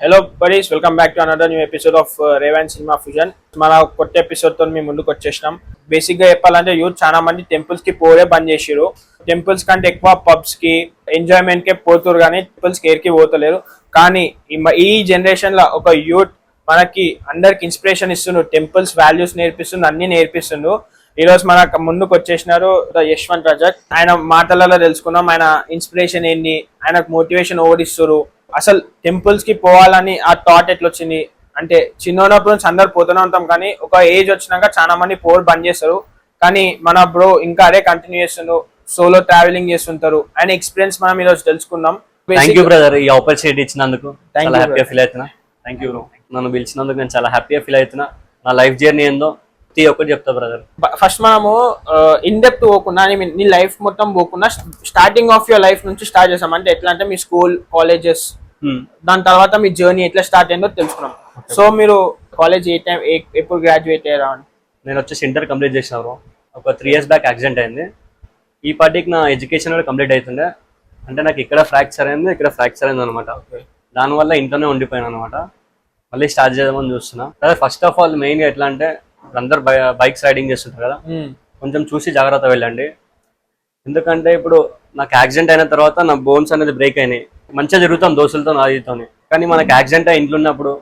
Hello buddies, welcome back to another new episode of Revan cinema fusion. మన కొత్త episode తో మీ ముందుకు వచ్చేసినాం. బేసిక్ గా చెప్పాలంటే యూత్ చాలా మంది టెంపుల్స్ కి పోరే బంద్ చేసిరు. టెంపుల్స్ కంటే ఎక్కువ పబ్స్ కి ఎంజాయ్మెంట్ కే పోతురు కానీ టెంపుల్స్ కి ఏరికి పోతలేరు. కానీ ఈ జనరేషన్ లో ఒక యూత్ మనకి అందరికి ఇన్స్పిరేషన్ ఇస్తుండ్రు, టెంపుల్స్ వాల్యూస్ నేర్పిస్తుండ్రు, అన్ని నేర్పిస్తుండ్రు. ఈ రోజు మన ముందుకు వచ్చేసినారు యశ్వంత్ రజక్. ఆయన మాటలలో తెలుసుకున్నాం ఆయన ఇన్స్పిరేషన్ ఏంటి, ఆయనకు మోటివేషన్ ఓడిస్తున్నారు. అసలు టెంపుల్స్ కి పోవాలని ఆ థాట్ ఎట్లా వచ్చింది అంటే, చిన్నప్పుడు నుంచి అందరు పోతూనే ఉంటాం కానీ ఒక ఏజ్ వచ్చినాక చాలా మంది పోర్ బంద్ చేస్తారు. కానీ మన బ్రో ఇంకా అదే కంటిన్యూ చేస్తుండ్రు, సోలో ట్రావెలింగ్ చేస్తుంటారు. ఆయన ఎక్స్పీరియన్స్ మనం ఈరోజు తెలుసుకుందాం. థ్యాంక్ యూ బ్రదర్, ఈ ఆపర్చునిటీ ఇచ్చినందుకు చాలా హ్యాపీగా ఫీల్ అవుతున్నా. థ్యాంక్ యూ బ్రో, నన్ను పిలిచినందుకు నేను చాలా హ్యాపీగా ఫీల్ అవుతున్నా. నా లైఫ్ జర్నీ ఏందో ప్రతి ఒక్కటి చెప్తా బ్రదర్. ఫస్ట్ మనము ఇన్ డెప్త్ పోకుండా, నీ లైఫ్ మొత్తం పోకుండా స్టార్టింగ్ ఆఫ్ యువర్ లైఫ్ నుంచి స్టార్ట్ చేసాం. అంటే ఎట్లా అంటే మీ స్కూల్, కాలేజెస్, దాని తర్వాత మీ జర్నీ ఎట్లా స్టార్ట్ అయిందో తెలుసుకున్నాం. సో మీరు కాలేజ్ ఏ టైం ఎప్పుడు గ్రాడ్యుయేట్ అయ్యారా? నేను వచ్చేసి ఇంటర్ కంప్లీట్ చేసిన బ్రో. ఒక 3 years బ్యాక్ యాక్సిడెంట్ అయింది. ఈ పార్టీకి నా ఎడ్యుకేషన్ కూడా కంప్లీట్ అవుతుండే. అంటే నాకు ఇక్కడ ఫ్రాక్చర్ అయింది, ఇక్కడ ఫ్రాక్చర్ అయింది అనమాట. దానివల్ల ఇంట్లోనే ఉండిపోయాను అనమాట. మళ్ళీ స్టార్ట్ చేద్దామని చూస్తున్నా. అదే ఫస్ట్ ఆఫ్ ఆల్ మెయిన్గా ఎట్లా అంటే, అందరు బైక్స్ రైడింగ్ చేస్తుంటారు కదా, కొంచెం చూసి జాగ్రత్త వెళ్ళండి. ఎందుకంటే ఇప్పుడు నాకు యాక్సిడెంట్ అయిన తర్వాత నా బోన్స్ అనేది బ్రేక్ అయినాయి. మంచిగా తిరుగుతాం దోస్తులతో, నాదితోని. కానీ మనకి యాక్సిడెంట్ అయ్యి ఇంట్లో ఉన్నప్పుడు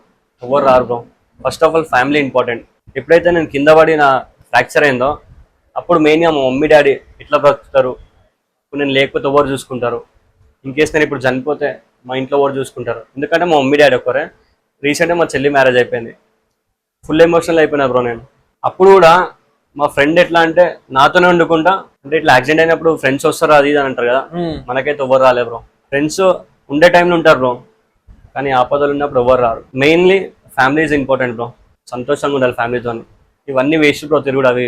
ఎవరు రారు bro. First of all family important. ఎప్పుడైతే నేను కింద పడి నా ఫ్రాక్చర్ అయిందో అప్పుడు మెయిన్గా మా మమ్మీ డాడీ ఇట్లా బ్రతుకుతారు, ఇప్పుడు నేను లేకపోతే ఎవరు చూసుకుంటారు, ఇన్ కేస్ నేను ఇప్పుడు చనిపోతే మా ఇంట్లో ఎవరు చూసుకుంటారు. ఎందుకంటే మా మమ్మీ డాడీ ఒక్కరే. రీసెంట్గా మా చెల్లి మ్యారేజ్ అయిపోయింది. ఫుల్ ఎమోషనల్ అయిపోయినా బ్రో నేను. అప్పుడు కూడా మా ఫ్రెండ్ ఎట్లా అంటే నాతోనే వండుకుంటా, అంటే ఇట్లా యాక్సిడెంట్ అయినప్పుడు ఫ్రెండ్స్ వస్తారు అది ఇది అని అంటారు కదా, మనకైతే ఎవరు రాలే బ్రో. ఫ్రెండ్స్ ఉండే టైంలో ఉంటారు బ్రో, కానీ ఆపదలు ఉన్నప్పుడు ఎవరు రారు. Mainly family is important bro. సంతోషంగా ఉండాలి ఫ్యామిలీతో. ఇవన్నీ వేస్ట్ బ్రో, తిరుగుడు అవి.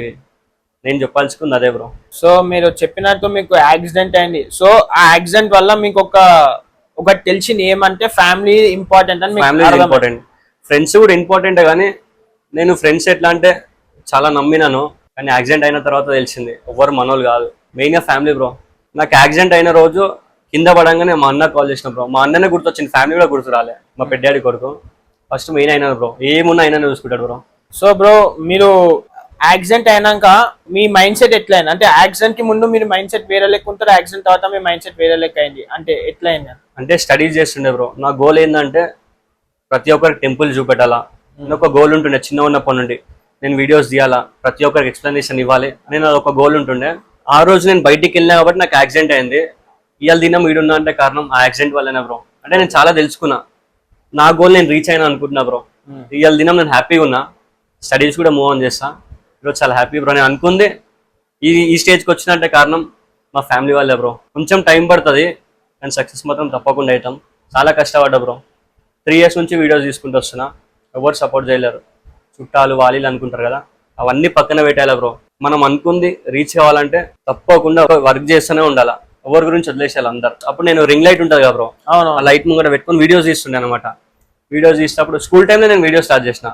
నేను చెప్పాల్సుకుంది అదే బ్రో. సో మీరు చెప్పినట్టు మీకు యాక్సిడెంట్ అయింది. సో ఆ యాక్సిడెంట్ వల్ల మీకు ఒక తెలిసింది ఏమంటే ఫ్యామిలీ ఇంపార్టెంట్ అని. ఫ్యామిలీ ఇంపార్టెంట్, ఫ్రెండ్స్ కూడా ఇంపార్టెంట్. కానీ నేను ఫ్రెండ్స్ ఎట్లా అంటే చాలా నమ్మినాను, కానీ యాక్సిడెంట్ అయిన తర్వాత తెలిసింది ఎవరు మనోళ్ళు కాదు. మెయిన్గా ఫ్యామిలీ బ్రో. నాకు యాక్సిడెంట్ అయిన రోజు కింద పడంగానే మా అన్న కాల్ చేసిన బ్రో. మా అన్ననే గుర్తొచ్చింది, ఫ్యామిలీ కూడా గుర్తు రాలే. మా పెద్దాడి కొడుకు ఫస్ట్ మెయిన్ అయినా బ్రో. ఏమున్నా అయినా చూసుకుంటాడు బ్రో. సో బ్రో, మీరు యాక్సిడెంట్ అయినాక మీ మైండ్ సెట్ ఎట్లా అయింది? అంటే యాక్సిడెంట్ కి ముందు మీరు మైండ్ సెట్ వేరే లెక్క ఉంటారు, యాక్సిడెంట్ తర్వాత మీ మైండ్ సెట్ వేరే లెక్క అయింది అంటే ఎట్లా అయింది? అంటే స్టడీస్ చేస్తుండే బ్రో. నా గోల్ ఏంటంటే ప్రతి ఒక్కరికి టెంపుల్ చూపెట్టాలా. నేను ఒక గోల్ ఉంటుండే చిన్న ఉన్నప్పటి నుండి. నేను వీడియోస్ తీయాలా, ప్రతి ఒక్కరికి ఎక్స్ప్లెనేషన్ ఇవ్వాలి అని నాకు ఒక గోల్ ఉంటుండే. ఆ రోజు నేను బయటికి వెళ్ళినా కాబట్టి నాకు యాక్సిడెంట్ అయింది. ఇవాళ దినం వీడున్నా అంటే కారణం ఆ యాక్సిడెంట్ వల్లనే బ్రో. అంటే నేను చాలా తెలుసుకున్నా, నా గోల్ నేను రీచ్ అయినా అనుకుంటున్నా బ్రో. ఇవాళ దినం నేను హ్యాపీగా ఉన్నా, స్టడీస్ కూడా మూవ్ ఆన్ చేస్తా. ఈరోజు చాలా హ్యాపీ బ్రో. నేను అనుకుంది ఈ స్టేజ్కి వచ్చినంటే కారణం మా ఫ్యామిలీ వాళ్ళే బ్రో. కొంచెం టైం పడుతుంది కానీ సక్సెస్ మాత్రం తప్పకుండా అవుతాం. చాలా కష్టపడ్డా బ్రో. 3 years నుంచి వీడియోస్ తీసుకుంటూ వస్తున్నా, ఎవరు సపోర్ట్ చేయలేరు. చుట్టాలు వాళ్ళు అనుకుంటారు కదా, అవన్నీ పక్కన పెట్టాలా బ్రో. మనం అనుకుంది రీచ్ కావాలంటే తప్పకుండా వర్క్ చేస్తూనే ఉండాలా, ఎవరి గురించి వదిలేసేయాలి అందరు. అప్పుడు నేను రింగ్ లైట్ ఉంటుంది కదా బ్రో, ఆ లైట్ ముంగట పెట్టుకుని వీడియోస్ తీస్తుండే అనమాట. వీడియోస్ తీసినప్పుడు స్కూల్ టైంలో నేను వీడియో స్టార్ట్ చేసిన.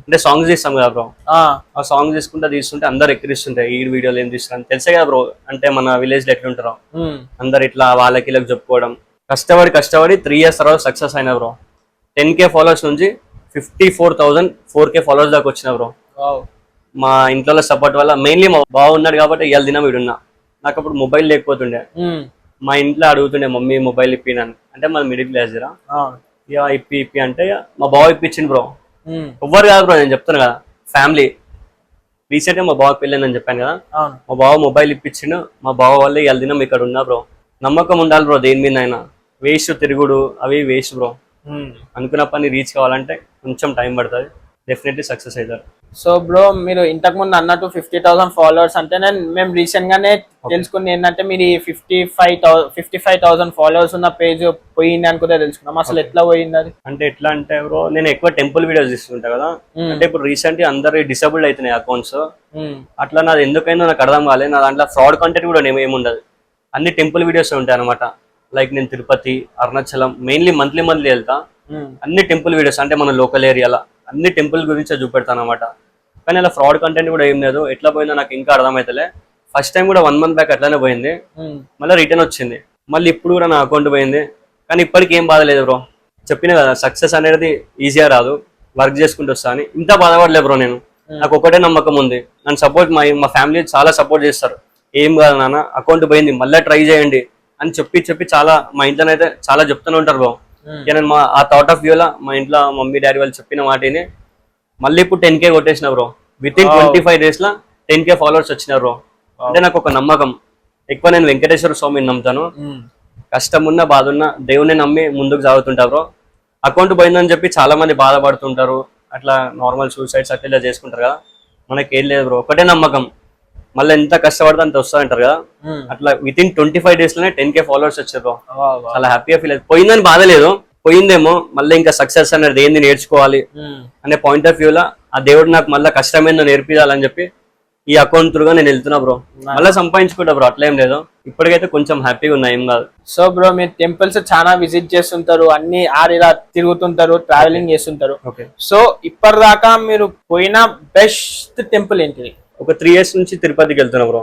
అంటే సాంగ్స్ తీస్తాం కదా బ్రో, ఆ సాంగ్స్ తీస్తుంటే అందరు ఎక్కిరిస్తుంటాయి, ఈ వీడియోలు ఏం తీస్తున్నారు తెలుసే కదా బ్రో. అంటే మన విలేజ్ లో ఎట్లుంటారో అందరు ఇట్లా వాళ్ళకి ఇలా చెప్పుకోవడం. కష్టపడి 3 years తర్వాత సక్సెస్ అయినా బ్రో. 10K ఫాలోవర్స్ నుంచి 54,000 4K ఫాలోవర్స్ దాకా వచ్చిన బ్రో. మా ఇంట్లో సపోర్ట్ వల్ల, మెయిన్లీ మా బావ ఉన్నాడు కాబట్టి ఇవాళ దినం వీడున్నా. నాకు అప్పుడు మొబైల్ లేకపోతుండే. మా ఇంట్లో అడుగుతుండే మమ్మీ మొబైల్ ఇప్పినాను అంటే మన మిడిల్ క్లాస్ రా, ఇక ఇప్పి అంటే మా బావ ఇప్పించింది బ్రో. ఎవ్వరు కాదు బ్రో, నేను చెప్తాను కదా, ఫ్యామిలీ. రీసెంట్ గా మా బావ పెళ్ళిందని చెప్పాను కదా, మా బావ మొబైల్ ఇప్పించిండు. మా బావ వల్ల ఇవాళ దినం ఇక్కడ ఉన్నా బ్రో. నమ్మకం ఉండాలి బ్రో దేని మీద అయినా. వేస్ట్ తిరుగుడు అవి వేస్ట్ బ్రో. అనుకున్న పని రీచ్ కావాలంటే కొంచెం టైం పడుతుంది, డెఫినెట్లీ సక్సెస్ అవుతారు. సో బ్రో, మీరు ఇంతకు ముందు అన్నట్టు 50,000 ఫాలోవర్స్ అంటే మేము రీసెంట్ గానే తెలుసుకుంది ఏంటంటే మీరు 55,000 ఫాలోవర్స్ ఉన్న పేజ్ పోయింది అనుకుంటే తెలుసుకున్నాం. అసలు ఎట్లా పోయింది అది? అంటే ఎట్లా అంటే బ్రో, నేను ఎక్కువ టెంపుల్ వీడియోస్ తీసుకుంటా కదా. అంటే ఇప్పుడు రీసెంట్ గా అందరు డిసేబుల్డ్ అవుతున్నాయి అకౌంట్స్. అట్లా నాది ఎందుకైందో నాకు అర్థం కాలేదు. నా దాంట్లో ఫ్రాడ్ కంటెంట్ కూడా ఏముండదు, అన్ని టెంపుల్ వీడియోస్ ఉంటాయి అనమాట. లైక్ నేను తిరుపతి, అరుణాచలం మెయిన్లీ మంత్లీ వెళ్తా. అన్ని టెంపుల్ వీడియోస్ అంటే మన లోకల్ ఏరియాలో అన్ని టెంపుల్ గురించి చూపెడతాను అనమాట. కానీ అలా ఫ్రాడ్ కంటెంట్ కూడా ఏం లేదు. ఎట్లా పోయిందో నాకు ఇంకా అర్థమైతలే. ఫస్ట్ టైం కూడా 1 month బ్యాక్ అట్లానే పోయింది, మళ్ళీ రిటర్న్ వచ్చింది. మళ్ళీ ఇప్పుడు కూడా నా అకౌంట్ పోయింది. కానీ ఇప్పటికి ఏం బాధలేదు బ్రో. చెప్పిన కదా సక్సెస్ అనేది ఈజీగా రాదు, వర్క్ చేసుకుంటూ వస్తా అని. ఇంత బాధపడలే బ్రో నేను. నాకు ఒకటే నమ్మకం ఉంది, నన్ను సపోర్ట్ మా ఫ్యామిలీ చాలా సపోర్ట్ చేస్తారు. ఏం కాదు నాన్న, అకౌంట్ పోయింది మళ్ళీ ట్రై చేయండి అని చెప్పి చాలా మా ఇంట్లో అయితే చాలా చెప్తూనే ఉంటారు బ్రో. నేను ఆ థాట్ ఆఫ్ వ్యూలా మా ఇంట్లో మమ్మీ డాడీ వాళ్ళు చెప్పిన వాటిని మళ్ళీ ఇప్పుడు 10K కొట్టేసిన బ్రో. విత్ ఇన్ 25 days లో 10K ఫాలోవర్స్ వచ్చినారు బ్రో. అంటే నాకు ఒక నమ్మకం. ఎక్కువ నేను వెంకటేశ్వర స్వామిని నమ్ముతాను. కష్టం ఉన్నా బాధ ఉన్నా దేవుని నమ్మి ముందుకు సాగుతుంటా బ్రో. అకౌంట్ పోయిందని చెప్పి చాలా మంది బాధపడుతుంటారు, అట్లా నార్మల్ సూసైడ్స్ అట్లా ఇలా చేసుకుంటారు కదా. మనకి ఏం లేదు బ్రో, ఒకటే నమ్మకం. మళ్ళీ ఎంత కష్టపడితే అంత వస్తా అంటారు కదా, అట్లా విత్ ఇన్ 25 days లోనే 10K ఫాలోవర్స్ వచ్చారు బ్రో. చాలా హ్యాపీగా ఫీల్ అవుతుంది. పోయిందని బాధ లేదు, పోయిందేమో మళ్ళీ ఇంకా సక్సెస్ అనేది ఏంది నేర్చుకోవాలి అనే పాయింట్ ఆఫ్ వ్యూ లా ఆ దేవుడు నాకు మళ్ళీ కష్టమేందో నేర్పించాలని చెప్పి ఈ అకౌంట్ త్రూగా నేను వెళ్తున్నా బ్రో. మళ్ళీ సంపాదించుకుంటా బ్రో, అట్లా ఏం లేదు. ఇప్పటికైతే కొంచెం హ్యాపీగా ఉన్నా, ఏం కాదు. సో బ్రో మీరు టెంపుల్స్ చాలా విజిట్ చేస్తుంటారు, అన్ని ఆరిలా తిరుగుతుంటారు, ట్రావెలింగ్ చేస్తుంటారు. సో ఇప్పటిదాకా మీరు పోయిన బెస్ట్ టెంపుల్ ఏంటిది? ఒక 3 years నుంచి తిరుపతికి వెళ్తున్నా బ్రో.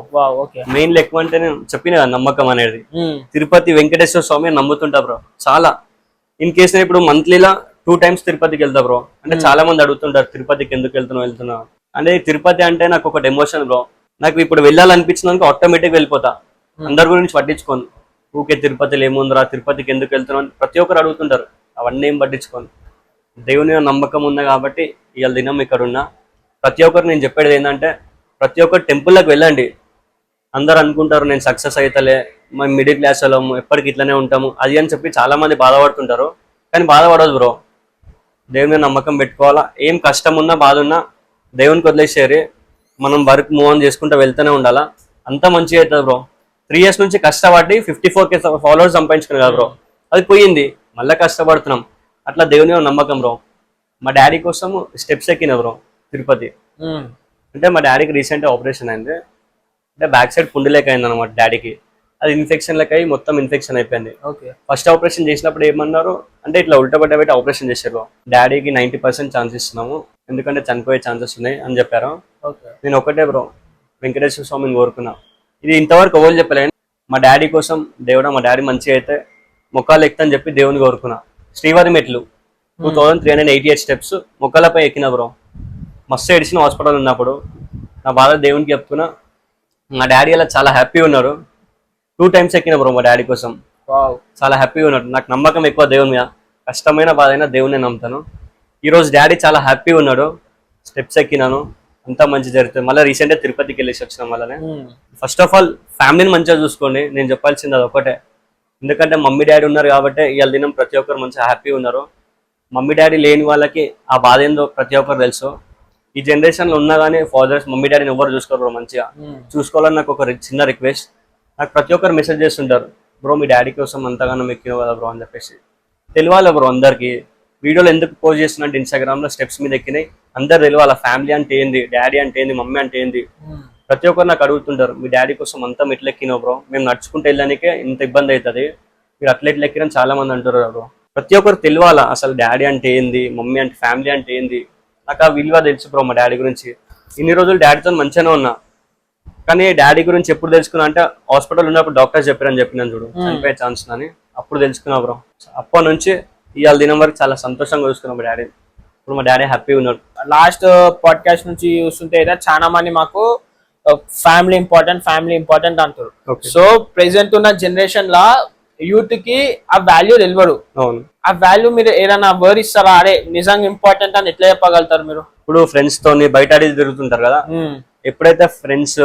మెయిన్ ఎక్కువ అంటే నేను చెప్పిన కదా నమ్మకం అనేది. తిరుపతి వెంకటేశ్వర స్వామి నమ్ముతుంటా బ్రో చాలా. ఇన్ కేస్ నేను ఇప్పుడు మంత్లీలా 2 times తిరుపతికి వెళ్తా బ్రో. అంటే చాలా మంది అడుగుతుంటారు తిరుపతికి ఎందుకు వెళ్తున్నా అంటే తిరుపతి అంటే నాకు ఒకటి ఎమోషన్ బ్రో. నాకు ఇప్పుడు వెళ్ళాలనిపించినాక ఆటోమేటిక్ వెళ్ళిపోతా, అందరి గురించి పట్టించుకోను. ఊకే తిరుపతిలో ఏముందిరా, తిరుపతికి ఎందుకు వెళ్తున్నాను ప్రతి ఒక్కరు అడుగుతుంటారు, అవన్నీ ఏం పట్టించుకోను. దేవుని నమ్మకం ఉంది కాబట్టి ఇవాళ దినం ఇక్కడ ఉన్నా. ప్రతి ఒక్కరు నేను చెప్పేది ఏంటంటే ప్రతి ఒక్కరు టెంపుల్లోకి వెళ్ళండి. అందరు అనుకుంటారు నేను సక్సెస్ అవుతలే, మేము మిడిల్ క్లాస్ వాళ్ళము ఎప్పటికి ఇట్లనే ఉంటాము అది అని చెప్పి చాలా మంది బాధపడుతుంటారు. కానీ బాధపడదు బ్రో, దేవుని నమ్మకం పెట్టుకోవాలా. ఏం కష్టం ఉన్నా బాధ ఉన్నా దేవునికి వదిలేసేరి మనం వర్క్ మూవ్ ఆన్ చేసుకుంటూ వెళ్తూనే ఉండాలా, అంతా మంచిగా అవుతుంది బ్రో. 3 years నుంచి కష్టపడి 54K ఫాలోవర్స్ సంపాదించుకున్నాను కదా బ్రో, అది పోయింది మళ్ళీ కష్టపడుతున్నాం. అట్లా దేవుని నమ్మకం బ్రో. మా డాడీ కోసం స్టెప్స్ ఎక్కిన బ్రో తిరుపతి. అంటే మా డాడీకి రీసెంట్గా ఆపరేషన్ అయింది, అంటే బ్యాక్ సైడ్ పుండులేక అయింది అనమాట డాడీకి. అది ఇన్ఫెక్షన్ లెక్క అయ్యి మొత్తం ఇన్ఫెక్షన్ అయిపోయింది. ఫస్ట్ ఆపరేషన్ చేసినప్పుడు ఏమన్నారు అంటే ఇట్లా ఉల్టబడ్డ పెట్టి ఆపరేషన్ చేశారు. డాడీకి 90% ఛాన్స్ ఇస్తున్నాము, ఎందుకంటే చనిపోయే ఛాన్సెస్ ఉన్నాయి అని చెప్పారు. నేను ఒకటే బ్రో వెంకటేశ్వర స్వామిని కోరుకున్నా. ఇది ఇంతవరకు ఎవరు చెప్పలేను. మా డాడీ కోసం దేవుడా మా డాడీ మంచిగా అయితే మొక్కలు ఎక్కుతా అని చెప్పి దేవుని కోరుకున్నా. శ్రీవారి మెట్లు 2388 steps మొక్కలపై ఎక్కిన బ్రో. మస్తు ఏడిచిన హాస్పిటల్ ఉన్నప్పుడు. నా బాధ దేవునికి చెప్పుకున్నా. మా డాడీ అలా చాలా హ్యాపీగా ఉన్నారు. 2 times ఎక్కిన బ్రో మా డాడీ కోసం. చాలా హ్యాపీగా ఉన్నాడు. నాకు నమ్మకం ఎక్కువ దేవుని మీద, కష్టమైన బాధ అయినా దేవుని నమ్ముతాను. ఈరోజు డాడీ చాలా హ్యాపీగా ఉన్నాడు. స్టెప్స్ ఎక్కినాను, అంతా మంచి జరుగుతుంది. మళ్ళీ రీసెంట్గా తిరుపతికి వెళ్ళేసి వచ్చినాం. వల్లనే ఫస్ట్ ఆఫ్ ఆల్ ఫ్యామిలీని మంచిగా చూసుకోండి, నేను చెప్పాల్సింది అది ఒకటే. ఎందుకంటే మమ్మీ డాడీ ఉన్నారు కాబట్టి ఇవాళ దినం ప్రతి ఒక్కరు మంచిగా హ్యాపీగా ఉన్నారు. మమ్మీ డాడీ లేని వాళ్ళకి ఆ బాధ ఏందో ప్రతి ఒక్కరు తెలుసు. ఈ జనరేషన్ లో ఉన్నా కానీ ఫాదర్స్ మమ్మీ డాడీని ఎవరు చూసుకోరు మంచిగా. చూసుకోవాలని నాకు ఒక చిన్న రిక్వెస్ట్. నాకు ప్రతి ఒక్కరు మెసేజ్ చేస్తుంటారు, బ్రో మీ డాడీ కోసం అంతగానో ఎక్కిన కదా బ్రో అని చెప్పేసి. తెలియాలి బ్రో అందరికి. వీడియోలు ఎందుకు పోస్ట్ చేస్తున్నట్టు ఇన్స్టాగ్రామ్ లో స్టెప్స్ మీద ఎక్కినాయి అందరు తెలియాలి. ఫ్యామిలీ అంటే ఏంది, డాడీ అంటే ఏంది, మమ్మీ అంటే ఏంది. ప్రతి ఒక్కరు నాకు అడుగుతుంటారు మీ డాడీ కోసం అంతా మెట్లు ఎక్కినావు బ్రో, మేము నడుచుకుంటూ వెళ్ళడానికే ఇంత ఇబ్బంది అవుతుంది, మీరు అట్లెట్లు ఎక్కిరని చాలా మంది అంటారు బ్రో. ప్రతి ఒక్కరు తెలియాలా అసలు డాడీ అంటే ఏంది, మమ్మీ అంటే ఫ్యామిలీ అంటే ఏంది. నాకు ఆ విలువ తెలుసు బ్రో మా డాడీ గురించి. ఇన్ని రోజులు డాడీతో మంచిగానే ఉన్నా, కానీ డాడీ గురించి ఎప్పుడు తెలుసుకున్నా అంటే హాస్పిటల్ ఉన్నప్పుడు డాక్టర్స్ చెప్పారని చెప్పినాను చూడు చనిపోయే ఛాన్స్ అని, అప్పుడు తెలుసుకున్నా బ్రో. అప్పటి నుంచి ఇవాళ దినం వరకు చాలా సంతోషంగా చూసుకున్నాం మా డాడీ. ఇప్పుడు మా డాడీ హ్యాపీగా ఉన్నాడు. లాస్ట్ పాడ్కాస్ట్ నుంచి చూస్తుంటే చాలా మంది మాకు ఫ్యామిలీ ఇంపార్టెంట్ అంటారు. సో ప్రెసెంట్ ఉన్న జనరేషన్ లా యూత్ కి ఆ వాల్యూ తెలియదు. అవును, ఆ వాల్యూ మీరు ఏదైనా వర్డ్ ఇస్తారా, అరే నిజంగా ఇంపార్టెంట్ అని ఎట్లా చెప్పగలుగుతారు మీరు? ఇప్పుడు ఫ్రెండ్స్ తోని బయట అడిగి తిరుగుతుంటారు కదా, ఎప్పుడైతే ఫ్రెండ్స్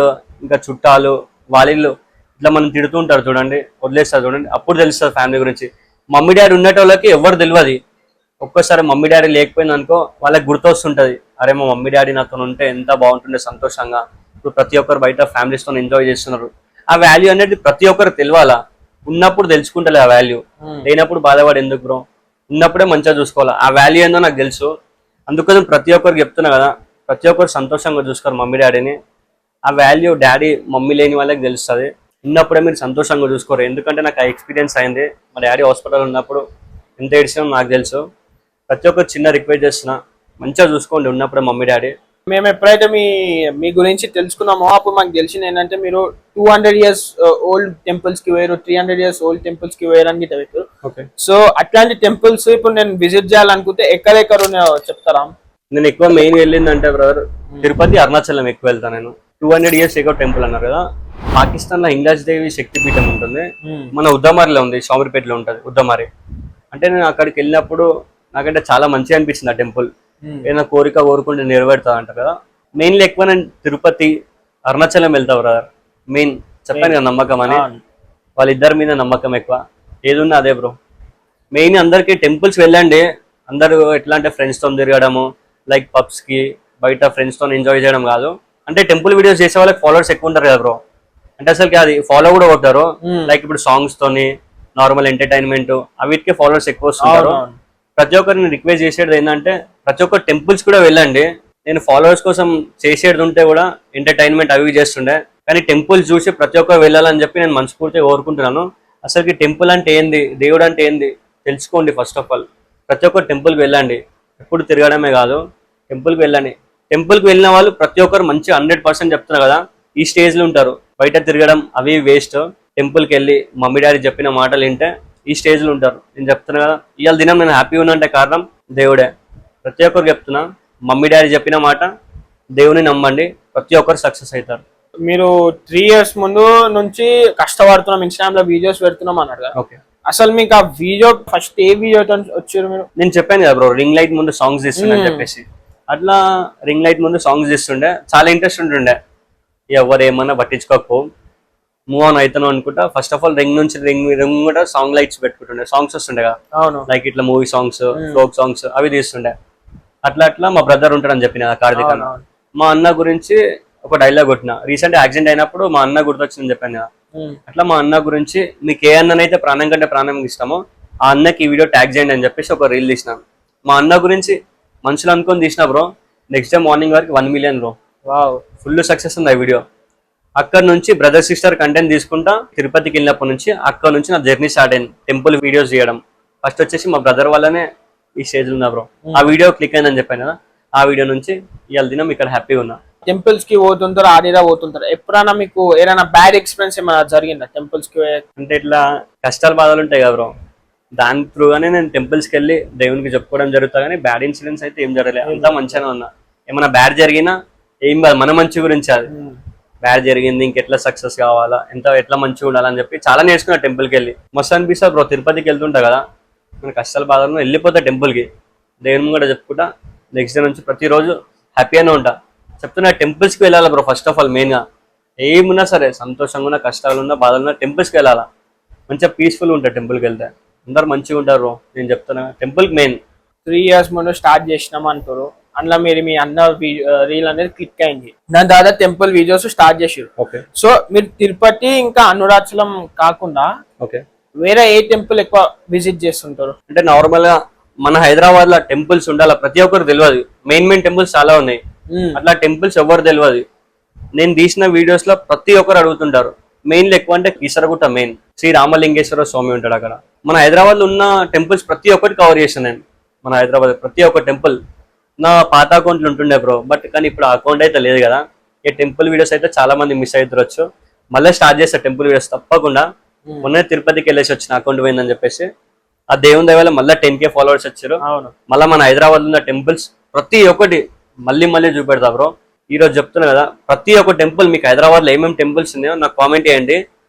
ఇంకా చుట్టాలు వాళ్ళు ఇట్లా మనం తిడుతుంటారు చూడండి, వదిలేస్తారు చూడండి, అప్పుడు తెలుస్తుంది ఫ్యామిలీ గురించి. మమ్మీ డాడీ ఉండేటోళ్ళకి ఎవరు తెలియదు. ఒక్కసారి మమ్మీ డాడీ లేకపోయింది అనుకో వాళ్ళకి గుర్తొస్తుంటది, అరే మా మమ్మీ డాడీ నాతో ఉంటే ఎంత బాగుంటుండే సంతోషంగా. ఇప్పుడు ప్రతి ఒక్కరు బయట ఫ్యామిలీస్ తో ఎంజాయ్ చేస్తున్నారు. ఆ వాల్యూ అనేది ప్రతి ఒక్కరు తెలియాలా. ఉన్నప్పుడు తెలుసుకుంటలే ఆ వాల్యూ, లేనప్పుడు బాధపడి ఎందుకు బ్రో. ఉన్నప్పుడే మంచిగా చూసుకోవాలా. ఆ వాల్యూ ఏందో నాకు తెలుసు, అందుకోసం ప్రతి ఒక్కరికి చెప్తున్నా కదా, ప్రతి ఒక్కరు సంతోషంగా చూసుకోరు మమ్మీ డాడీని. ఆ వాల్యూ డాడీ మమ్మీ లేని వాళ్ళకి తెలుస్తుంది. ఉన్నప్పుడే మీరు సంతోషంగా చూసుకోరు. ఎందుకంటే నాకు ఆ ఎక్స్పీరియన్స్ అయింది. మా డాడీ హాస్పిటల్ ఉన్నప్పుడు ఎంత ఏడ్చినా నాకు తెలుసు. ప్రతి ఒక్కరు చిన్న రిక్వెస్ట్ చేస్తున్నా, మంచిగా చూసుకోండి ఉన్నప్పుడే మమ్మీ డాడీ. మేము ఎప్పుడైతే మీ గురించి తెలుసుకున్నామో అప్పుడు మాకు తెలిసింది ఏంటంటే మీరు 200 years ఓల్డ్ టెంపుల్స్ కి వేరు, 300 years ఓల్డ్ టెంపుల్స్ కి వేరు అని పెట్టారు. ఓకే. సో అట్లాంటి టెంపుల్స్ ఇప్పుడు నేను విజిట్ చేయాలనుకుంటే ఎక్కడెక్కడ ఉన్నాయో చెప్తారా? నేను ఎక్కువ మెయిన్ వెళ్ళిందంటే బ్రదర్ తిరుపతి, అరుణాచలం ఎక్కువ వెళ్తాను నేను. 200 years ఎక్కువ టెంపుల్ అన్నారు కదా, పాకిస్తాన్ లో హింగ్లాజ్ దేవి శక్తిపీఠం ఉంటుంది, మన ఉద్దమారిలో ఉంది, షామీర్పేటలో ఉంటుంది ఉద్దమారి. అంటే నేను అక్కడికి వెళ్ళినప్పుడు నాకంటే చాలా మంచిగా అనిపించింది ఆ టెంపుల్. ఏదైనా కోరిక కోరుకుంటే నెరవేరుతా అంటారు కదా. మెయిన్లీ ఎక్కువ నేను తిరుపతి, అరుణాచలం వెళ్తా బ్రదర్. మెయిన్ చెప్పాను కదా నమ్మకం అని, వాళ్ళిద్దరి మీద నమ్మకం ఎక్కువ. ఏదున్నా అదే బ్రో. మెయిన్ అందరికి టెంపుల్స్ వెళ్ళండి. అందరూ ఎట్లా అంటే ఫ్రెండ్స్ తో తిరగడము, లైక్ పబ్స్ కి బయట ఫ్రెండ్స్ తో ఎంజాయ్ చేయడం కాదు. అంటే టెంపుల్ వీడియోస్ చేసే వాళ్ళకి ఫాలోవర్స్ ఎక్కువ ఉంటారు కదా బ్రో. అంటే అసలు అది ఫాలో కూడా కొట్టారు. లైక్ ఇప్పుడు సాంగ్స్ తోని నార్మల్ ఎంటర్టైన్మెంట్ అవిటికే ఫాలోవర్స్ ఎక్కువ వస్తుంటారు. ప్రతి ఒక్కరిని రిక్వెస్ట్ చేసేది ఏంటంటే ప్రతి ఒక్క టెంపుల్స్ కూడా వెళ్ళండి. నేను ఫాలోవర్స్ కోసం చేసేది ఉంటే కూడా ఎంటర్టైన్మెంట్ అవి చేస్తుండే, కానీ టెంపుల్స్ చూసి ప్రతి ఒక్కరు వెళ్ళాలని చెప్పి నేను మనస్ఫూర్తిగా కోరుకుంటున్నాను. అసలుకి టెంపుల్ అంటే ఏంది, దేవుడు అంటే ఏంది తెలుసుకోండి ఫస్ట్ ఆఫ్ ఆల్. ప్రతి ఒక్కరు టెంపుల్కి వెళ్ళండి. ఎప్పుడు తిరగడమే కాదు, టెంపుల్కి వెళ్ళండి. టెంపుల్కి వెళ్ళిన వాళ్ళు ప్రతి ఒక్కరు మంచి 100% చెప్తున్నారు కదా, ఈ స్టేజ్లో ఉంటారు. బయట తిరగడం అవి వేస్ట్. టెంపుల్కి వెళ్ళి మమ్మీ డాడీ చెప్పిన మాటలు వింటే ఈ స్టేజ్లో ఉంటారు. నేను చెప్తున్నా కదా, ఇవాళ దినం నేను హ్యాపీగా ఉన్నా అంటే కారణం దేవుడే. ప్రతి ఒక్కరికి చెప్తున్నా, మమ్మీ డాడీ చెప్పిన మాట దేవుని నమ్మండి, ప్రతి ఒక్కరు సక్సెస్ అవుతారు. మీరు 3 years ముందు నుంచి కష్టపడుతున్నాం, ఇన్స్టాగ్రామ్ లో వీడియోస్ పెడుతున్నాం అన్నారు కదా. ఓకే. అసలు మీకు ఆ వీడియో ఫస్ట్ ఏ వీడియో వచ్చారు మీరు? నేను చెప్పాను కదా బ్రో, రింగ్ లైట్ ముందు సాంగ్స్ తీస్తుండే అని చెప్పేసి. అట్లా రింగ్ లైట్ ముందు సాంగ్స్ తీస్తుండే, చాలా ఇంట్రెస్ట్ ఉంటుండే. ఎవరు ఏమన్నా పట్టించుకోకపో, మూవ్ ఆన్ అవుతాను అనుకుంటా. ఫస్ట్ ఆఫ్ ఆల్ రింగ్ నుంచి రింగ్ కూడా సాంగ్ లైట్స్ పెట్టుకుంటుండే, సాంగ్స్ వస్తుండే కదా. అవును. లైక్ ఇట్లా మూవీ సాంగ్స్, ఫోక్ సాంగ్స్ అవి తీస్తుండే. అట్లా అట్లా మా బ్రదర్ ఉంటాడని చెప్పిన కార్తీక్ అన్న. మా అన్న గురించి ఒక డైలాగ్ కొట్టిన, రీసెంట్ యాక్సిడెంట్ అయినప్పుడు మా అన్న గుర్తొచ్చిందని చెప్పాను కదా. అట్లా మా అన్న గురించి, మీకు ఏ అన్ననైతే ప్రాణం కంటే ప్రాణం ఇస్తామో ఆ అన్నకి ఈ వీడియో ట్యాగ్ చేయండి అని చెప్పేసి ఒక రీల్ తీసినాను. మా అన్న గురించి మనుషులు అనుకొని తీసిన బ్రో. నెక్స్ట్ డే మార్నింగ్ వరకు 1 million బ్రో. ఫుల్ సక్సెస్ ఉంది ఆ వీడియో. అక్కడ నుంచి బ్రదర్ సిస్టర్ కంటెంట్ తీసుకుంటా తిరుపతికి వెళ్ళినప్పటి నుంచి అక్కడ నుంచి నా జర్నీ స్టార్ట్ అయింది టెంపుల్ వీడియోస్ చేయడం. ఫస్ట్ వచ్చేసి మా బ్రదర్ వల్లనే ఈ స్టేజ్ ఉన్నా బ్రో. ఆ వీడియో క్లిక్ అయిందని చెప్పాను కదా, ఆ వీడియో నుంచి ఇవాళ దినం ఇక్కడ హ్యాపీగా ఉన్నా. టెంపుల్స్ కి పోతుంటారు, ఆడిరా పోతుంటారు. ఎప్పుడైనా మీకు ఏదైనా బ్యాడ్ ఎక్స్పీరియన్స్ ఏమైనా జరిగిందా టెంపుల్స్ కి? అంటే ఇట్లా కష్టాలు బాధలు ఉంటాయి కదా బ్రో, దాని త్రూగానే నేను టెంపుల్స్కి వెళ్ళి దేవునికి చెప్పుకోవడం జరుగుతా. కానీ బ్యాడ్ ఇన్సిడెంట్స్ అయితే ఏం జరగలేదు, అంతా మంచిగానే ఉన్నా. ఏమైనా బ్యాడ్ జరిగినా ఏం కాదు, మన మంచి గురించి. అది బ్యాడ్ జరిగింది, ఇంకెట్లా సక్సెస్ కావాలా, ఎట్లా మంచిగా ఉండాలని చెప్పి చాలా నేర్చుకున్నా టెంపుల్కి వెళ్ళి. మస్తు అనిపిస్తుంది బ్రో. తిరుపతికి వెళ్తుంటా కదా, మన కష్టాలు బాధలు వెళ్ళిపోతా టెంపుల్కి, దేవుని కూడా చెప్పుకుంటా. నెక్స్ట్ డే నుంచి ప్రతిరోజు హ్యాపీగానే ఉంటా. చెప్తున్నా, టెంపుల్స్కి వెళ్ళాలి బ్రో. ఫస్ట్ ఆఫ్ ఆల్ మెయిన్గా ఏమున్నా సరే, సంతోషంగా ఉన్నా, కష్టాలున్నా, బాధలున్నా, టెంపుల్స్కి వెళ్ళాలా. మంచిగా పీస్ఫుల్గా ఉంటారు టెంపుల్కి వెళ్తే. అందరు మంచిగా ఉంటారు బ్రో. నేను చెప్తున్నా, టెంపుల్కి మెయిన్. 3 years ముందు స్టార్ట్ చేసినాం అంటారు, అందులో మీరు మీ అన్న రీల్ అనేది క్లిక్ అయింది, దాని తర్వాత టెంపుల్ వీడియోస్ స్టార్ట్ చేసారు. ఓకే. సో మీరు తిరుపతి ఇంకా అరుణాచలం కాకుండా ఓకే వేరే ఏ టెంపుల్ ఎక్కువ విజిట్ చేస్తుంటారు? అంటే నార్మల్ గా మన హైదరాబాద్ లో టెంపుల్స్ ఉండాలి, ప్రతి ఒక్కరు తెలియదు. మెయిన్ టెంపుల్స్ చాలా ఉన్నాయి, అట్లా టెంపుల్స్ ఎవరు తెలియదు. నేను తీసిన వీడియోస్ లో ప్రతి ఒక్కరు అడుగుతుంటారు. మెయిన్లు ఎక్కువ అంటే కీసరగుట్ట మెయిన్, శ్రీ రామలింగేశ్వర స్వామి ఉంటాడు అక్కడ. మన హైదరాబాద్ లో ఉన్న టెంపుల్స్ ప్రతి ఒక్కటి కవర్ చేశాను నేను. మన హైదరాబాద్ ప్రతి ఒక్క టెంపుల్ నా పాత అకౌంట్లు ఉంటుండే బ్రో, బట్ కానీ ఇప్పుడు ఆ అకౌంట్ అయితే లేదు కదా. ఈ టెంపుల్ వీడియోస్ అయితే చాలా మంది మిస్ అవుతారొచ్చు. మళ్ళీ స్టార్ట్ చేస్తారు టెంపుల్ వీడియోస్ తప్పకుండా. మొన్న తిరుపతికి వెళ్ళేసి వచ్చిన, అకౌంట్ పోయిందని చెప్పేసి. ఆ దేవుని దయవల్ల మళ్ళీ 10K ఫాలోవర్స్ వచ్చారు. మళ్ళీ మన హైదరాబాద్ లో ఉన్న టెంపుల్స్ ప్రతి ఒక్కటి మళ్ళీ చూపెడతా బ్రో. ఈ రోజు చెప్తున్నా కదా, ప్రతి ఒక్క టెంపుల్ మీకు హైదరాబాద్ లో ఏమేమి టెంపుల్స్ ఉన్నాయో నాకు కామెంట్ చేయండి.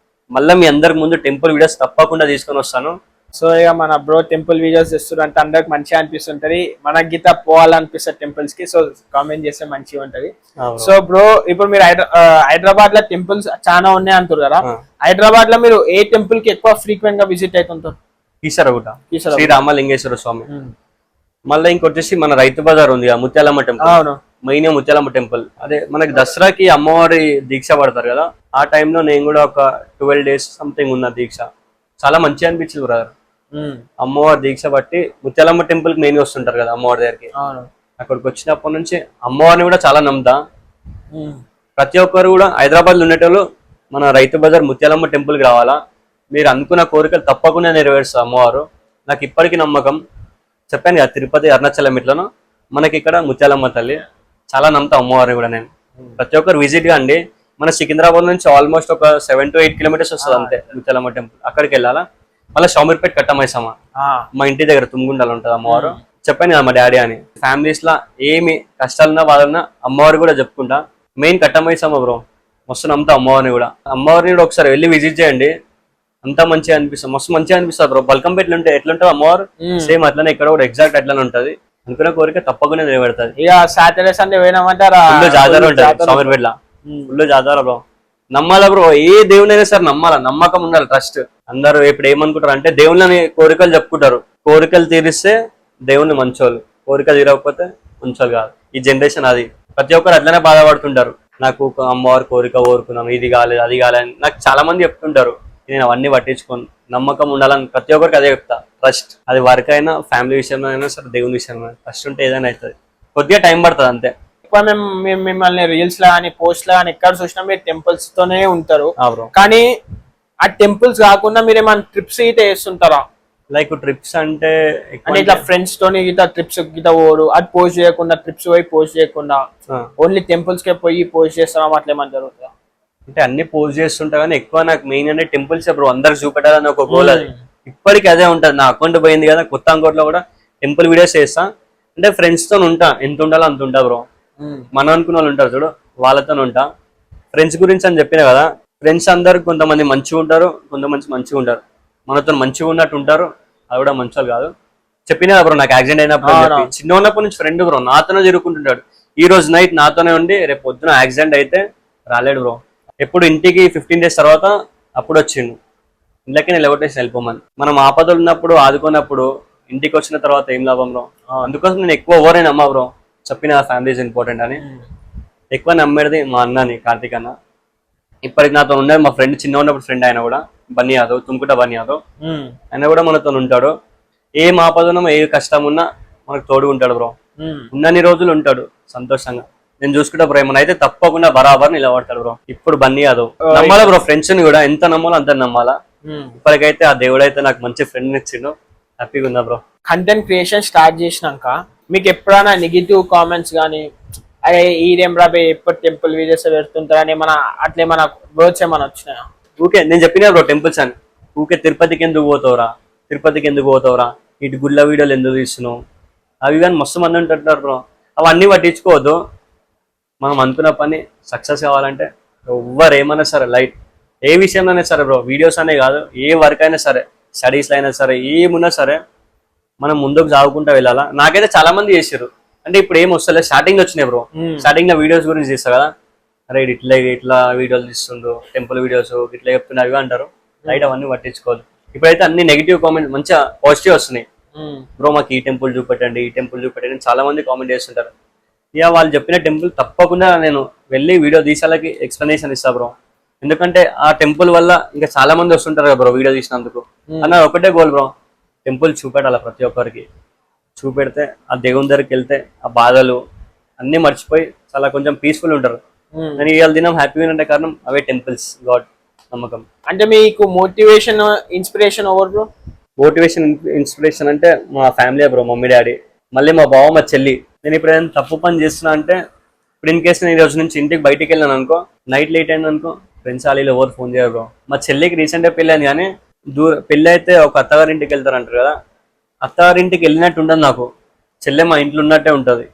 మళ్ళీ మీ అందరికి ముందు టెంపుల్ వీడియోస్ తప్పకుండా తీసుకొని వస్తాను. సో ఇక మన బ్రో టెంపుల్ వీడియోస్ చేస్తున్నారు అంటే అందరికి మంచిగా అనిపిస్తుంటది, మనకి గిత పోవాలనిపిస్తుంది టెంపుల్స్ కి. సో కామెంట్ చేస్తే మంచిగా ఉంటది. సో బ్రో, ఇప్పుడు మీరు హైదరాబాద్ లో టెంపుల్స్ చాలా ఉన్నాయి అంటారు కదా, హైదరాబాద్ లో మీరు ఏ టెంపుల్ కి ఎక్కువ ఫ్రీక్వెంట్ గా విజిట్ అవుతుంటారు? కీసరగుట్ట శ్రీ రామలింగేశ్వర స్వామి. మళ్ళీ ఇంకొచ్చేసి మన రైతు బజార్ ఉంది, ముత్యాలమ్మ టెంపుల్. అవును, మెయిన్ ముత్యాలమ్మ టెంపుల్. అదే మనకి దసరాకి అమ్మవారి దీక్ష పడతారు కదా, ఆ టైంలో నేను కూడా ఒక 12 days సంథింగ్ ఉన్న దీక్ష. చాలా మంచిగా అనిపించింది బ్రదర్. అమ్మవారి దీక్ష బట్టి ముత్యాలమ్మ టెంపుల్ కి మెయిన్ వస్తుంటారు కదా అమ్మవారి దగ్గరికి. అక్కడికి వచ్చినప్పటి నుంచి అమ్మవారిని కూడా చాలా నమ్ముతా. ప్రతి ఒక్కరు కూడా హైదరాబాద్ లో ఉండేటోళ్ళు మన రైతు బజార్ ముత్యాలమ్మ టెంపుల్ కి రావాలా. మీరు అనుకున్న కోరికలు తప్పకుండా నెరవేరుస్తారు అమ్మవారు. నాకు ఇప్పటికీ నమ్మకం. చెప్పాను కదా, తిరుపతి అరుణాచలం ఇట్లను మనకి ఇక్కడ ముత్యాలమ్మ తల్లి చాలా నమ్ముతా అమ్మవారిని కూడా నేను. ప్రతి ఒక్కరు విజిట్ గా అండి. మన సికింద్రాబాద్ నుంచి ఆల్మోస్ట్ ఒక 7 to 8 kilometers వస్తుంది అంతే ముత్యాలమ్మ టెంపుల్. అక్కడికి వెళ్ళాలా. మళ్ళీ షామీర్పేట కట్టమైసమ్మ మా ఇంటి దగ్గర తుమ్గుండలో ఉంటుంది అమ్మవారు. చెప్పాను కదా మా డాడీ అని. ఫ్యామిలీస్ లా ఏమి కష్టాలున్నా వాళ్ళన్నా అమ్మవారు కూడా చెప్పుకుంటా. మెయిన్ కట్టమైసమ్మ బ్రో, మస్తు నమ్ముతా అమ్మవారిని కూడా. అమ్మవారిని కూడా ఒకసారి వెళ్ళి విజిట్ చేయండి, అంతా మంచిగా అనిపిస్తుంది, మస్తు మంచిగా అనిపిస్తుంది బ్రో. బల్కంపేటలో ఎట్లుంటుంది అమ్మవారు సేమ్ అట్లనే ఇక్కడ కూడా ఎగ్జాక్ట్ అట్లనే ఉంటది. అనుకున్న కోరిక తప్పకుండా నిలబెడతాది. ఇక సాటర్డే సండే పోయినామంటారా ఫుల్ జాతర ఉంటుంది షామీర్పేటలో. ఫుల్ జాతర బ్రో. నమ్మాలా బ్రో, ఏ దేవునైనా సరే నమ్మాలా, నమ్మకం ఉండాలి, ట్రస్ట్. అందరూ ఇప్పుడు ఏమనుకుంటారు అంటే దేవుళ్ళని కోరికలు చెప్పుకుంటారు. కోరికలు తీరిస్తే దేవుని మంచోళ్ళు, కోరికలు తీరకపోతే మంచోళ్ళు కాదు. ఈ జనరేషన్ అది. ప్రతి ఒక్కరు అట్లనే బాధపడుతుంటారు. నాకు ఒక అమ్మవారి కోరిక కోరుకున్నాం, ఇది కాలేదు అది కాలేదు నాకు చాలా మంది చెప్తుంటారు. నేను అవన్నీ పట్టించుకోను. నమ్మకం ఉండాలని ప్రతి ఒక్కరికి అదే చెప్తా. ట్రస్ట్, అది వర్క్ అయినా ఫ్యామిలీ విషయంలో అయినా సరే దేవుని విషయంలో ట్రస్ట్ ఉంటే ఏదైనా అవుతుంది. కొద్దిగా టైం పడుతుంది అంతే. ఎక్కువ మేము మిమ్మల్ని రీల్స్ లో కానీ పోస్ట్ లో కానీ ఎక్కడ చూసినా మీరు టెంపుల్స్ తోనే ఉంటారు. కానీ ఆ టెంపుల్స్ కాకుండా మీరు ఏమైనా ట్రిప్స్ అయితే వేస్తుంటారా? లైక్ ట్రిప్స్ అంటే ఇట్లా ఫ్రెండ్స్ తోని గిట్లా ట్రిప్స్ గిట్లా పోరు, అది పోస్ట్ చేయకుండా ట్రిప్స్ పోయి పోస్ట్ చేయకుండా ఓన్లీ టెంపుల్స్ కే పోయి పోస్ట్ చేస్తాం అట్లా ఏమైనా జరుగుతుందా? అంటే అన్ని పోస్ట్ చేస్తుంటా కానీ ఎక్కువ నాకు మెయిన్ అంటే టెంపుల్స్ బ్రో. అందరికి చూపెట్టాలని ఒక గోల్ అది. ఇప్పటికి అదే ఉంటుంది. నా అకౌంట్ పోయింది కదా, కొత్త అకౌంట్ లో కూడా టెంపుల్ వీడియోస్ చేస్తా. అంటే ఫ్రెండ్స్ తో ఉంటా, ఎంత ఉండాలో అంత ఉంటా బ్రో. మనం అనుకున్న వాళ్ళు ఉంటారు చూడు, వాళ్ళతో ఉంటా. ఫ్రెండ్స్ గురించి అని చెప్పిన కదా, ఫ్రెండ్స్ అందరు కొంతమంది మంచిగా ఉంటారు, కొంతమంది మంచిగా ఉంటారు. మనతో మంచిగా ఉన్నట్టు ఉంటారు, అది కూడా మంచి కాదు. చెప్పినా బ్రో నాకు యాక్సిడెంట్ అయినప్పుడు చిన్న ఉన్నప్పటి నుంచి ఫ్రెండ్ బ్రో, నాతోనే తిరుగుకుంటుంటాడు. ఈ రోజు నైట్ నాతోనే ఉండి రేపు పొద్దున యాక్సిడెంట్ అయితే రాలేడు బ్రో. ఎప్పుడు ఇంటికి 15 days తర్వాత అప్పుడు వచ్చిండు. ఇంట్లోకి నేను లెవటేసి వెళ్ళిపోమని. మనం ఆపదలు ఉన్నప్పుడు ఆదుకున్నప్పుడు ఇంటికి వచ్చిన తర్వాత ఏం లాభం బ్రో. అందుకోసం నేను ఎక్కువ ఓవరైనా నమ్మా బ్రో. చెప్పిన ఫ్యామిలీస్ ఇంపార్టెంట్ అని. ఎక్కువ నమ్మేది మా అన్నని, కార్తీక్ అన్న. ఇప్పటికి నాతో ఉండేది మా ఫ్రెండ్, చిన్న ఉన్నప్పుడు ఫ్రెండ్ ఆయన కూడా, బన్నీ యాదవ్, తుమ్కుట బన్నీ యాదవ్. ఆయన కూడా మనతో ఉంటాడు. ఏ ఆపదనో ఏ కష్టం ఉన్నా మనకు తోడు ఉంటాడు బ్రో. ఉన్నన్ని రోజులు ఉంటాడు సంతోషంగా. నేను చూసుకుంటా బ్రో, ఏమన్నా అయితే తప్పకుండా బరాబర్ నిలబడతాడు బ్రో. ఇప్పుడు బన్నీ యాదవ్ నమ్మాలా బ్రో. ఫ్రెండ్స్ ని కూడా ఎంత నమ్మాలో అంత నమ్మాలా. ఇప్పటికైతే ఆ దేవుడు అయితే నాకు మంచి ఫ్రెండ్ ఇచ్చిండు. హ్యాపీగా ఉందా బ్రో. కంటెంట్ క్రియేషన్ స్టార్ట్ చేసినాక మీకు ఎప్పుడైనా నెగిటివ్ కామెంట్స్ కానీ, అరే ఈరేం రాబే ఎప్పుడు టెంపుల్ వీడియోస్ పెడుతుంటారని మన అట్లే మన వర్డ్స్ ఏమైనా వచ్చినాయా? ఊకే నేను చెప్పినా బ్రో టెంపుల్స్ అని. ఊకే తిరుపతికి ఎందుకు పోతావురా, తిరుపతికి ఎందుకు పోతావురా, ఇటు గుళ్ళ వీడియోలు ఎందుకు తీస్తున్నావు, అవి కానీ మస్తు మంది ఉంటుంటారు బ్రో. అవన్నీ పట్టించుకోవద్దు. మనం అనుకున్న పని సక్సెస్ కావాలంటే ఎవ్వరు ఏమైనా సరే, లైట్ ఏ విషయంలోనే సరే బ్రో, వీడియోస్ అనే కాదు, ఏ వర్క్ అయినా సరే, స్టడీస్లో అయినా సరే, ఏమున్నా సరే మనం ముందుకు సాగుకుంటూ వెళ్ళాలా. నాకైతే చాలా మంది చేసారు. అంటే ఇప్పుడు ఏం వస్తలేదు, స్టార్టింగ్ వచ్చినాయి బ్రో. స్టార్టింగ్ లో వీడియోస్ గురించి తీస్తా కదా, అరే ఇట్లా వీడియోలు తీస్తుండ్రు, టెంపుల్ వీడియోస్ ఇట్లా చెప్తున్నా అవి అంటారు. లైట్ అవన్నీ పట్టించుకోవద్దు. ఇప్పుడైతే అన్ని నెగిటివ్ కామెంట్ మంచిగా పాజిటివ్ వస్తున్నాయి బ్రో. మాకు ఈ టెంపుల్ చూపెట్టండి, ఈ టెంపుల్ చూపెట్టండి చాలా మంది కామెంట్ చేస్తుంటారు. ఇక వాళ్ళు చెప్పిన టెంపుల్ తప్పకుండా నేను వెళ్ళి వీడియో తీసేలాకి ఎక్స్ప్లెనేషన్ ఇస్తా బ్రో. ఎందుకంటే ఆ టెంపుల్ వల్ల ఇంకా చాలా మంది వస్తుంటారు కదా బ్రో వీడియో తీసినందుకు. అన్న ఒకటే గోల్ బ్రో, టెంపుల్ చూపెట్టాలి ప్రతి ఒక్కరికి. చూపెడితే ఆ దేవుని దగ్గరికి వెళ్తే ఆ బాధలు అన్ని మర్చిపోయి చాలా కొంచెం పీస్ఫుల్ ఉంటారు. నేను ఇవాళ దినం హ్యాపీగా ఉండే కారణం అవే టెంపుల్స్, గాడ్ నమ్మకం. అంటే మీకు మోటివేషన్ ఇన్స్పిరేషన్ ఎవరు బ్రో? మోటివేషన్ ఇన్స్పిరేషన్ అంటే మా ఫ్యామిలీ బ్రో, మమ్మీ డాడీ, మళ్ళీ మా బావ మా చెల్లి. నేను ఇప్పుడు ఏదైనా తప్పు పని చేస్తున్నా అంటే, ఇప్పుడు ఇన్ కేసు నేను ఈ రోజు నుంచి ఇంటికి బయటికి వెళ్ళాను అనుకో, నైట్ లేట్ అయింది అనుకో, ఫ్రెండ్స్ వాళ్ళు ఎవరు ఫోన్ చేయరు బ్రో. మా చెల్లికి రీసెంట్గా పెళ్ళి అయింది కానీ పెళ్ళి అయితే ఒక అత్తగారింటికి వెళ్తారు అంటారు కదా, అత్తగారింటికి వెళ్ళినట్టు ఉండదు నాకు. చెల్లె మా ఇంట్లో ఉన్నట్టే ఉంటది.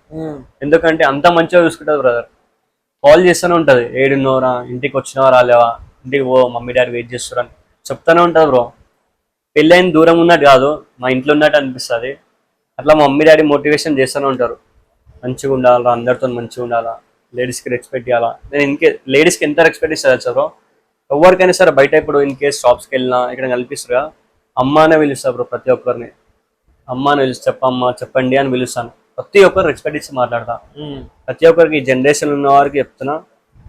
ఎందుకంటే అంత మంచిగా చూసుకుంటది బ్రదర్. కాల్ చేస్తూనే ఉంటది, ఏడున్నోరా, ఇంటికి వచ్చినవా రాలేవా, ఇంటికి పో, మమ్మీ డాడీ వెయిట్ చేస్తారని చెప్తానే ఉంటది బ్రో. పెళ్ళైన దూరం ఉన్నట్టు కాదు, మా ఇంట్లో ఉన్నట్టు అనిపిస్తుంది. అట్లా మా మమ్మీ డాడీ మోటివేషన్ చేస్తూనే ఉంటారు, మంచిగా ఉండాలా, అందరితో మంచిగా ఉండాలా, లేడీస్కి రెస్పెక్ట్ ఇవ్వాలా. నేను లేడీస్కి ఎంత రెస్పెక్ట్ ఇస్తుంది బ్రో. ఎవరికైనా సరే బయట ఇప్పుడు ఇన్ కేస్ షాప్స్కి వెళ్ళినా ఇక్కడ కనిపిస్తారు, అమ్మ అనే పిలుస్తారు బ్రో. ప్రతి ఒక్కరిని అమ్మ అని పిలుస్తా, చెప్పమ్మా చెప్పండి అని పిలుస్తాను. ప్రతి ఒక్కరు రెస్పెక్ట్ ఇచ్చి మాట్లాడతా. ప్రతి ఒక్కరికి జనరేషన్ ఉన్న వారికి చెప్తున్నా,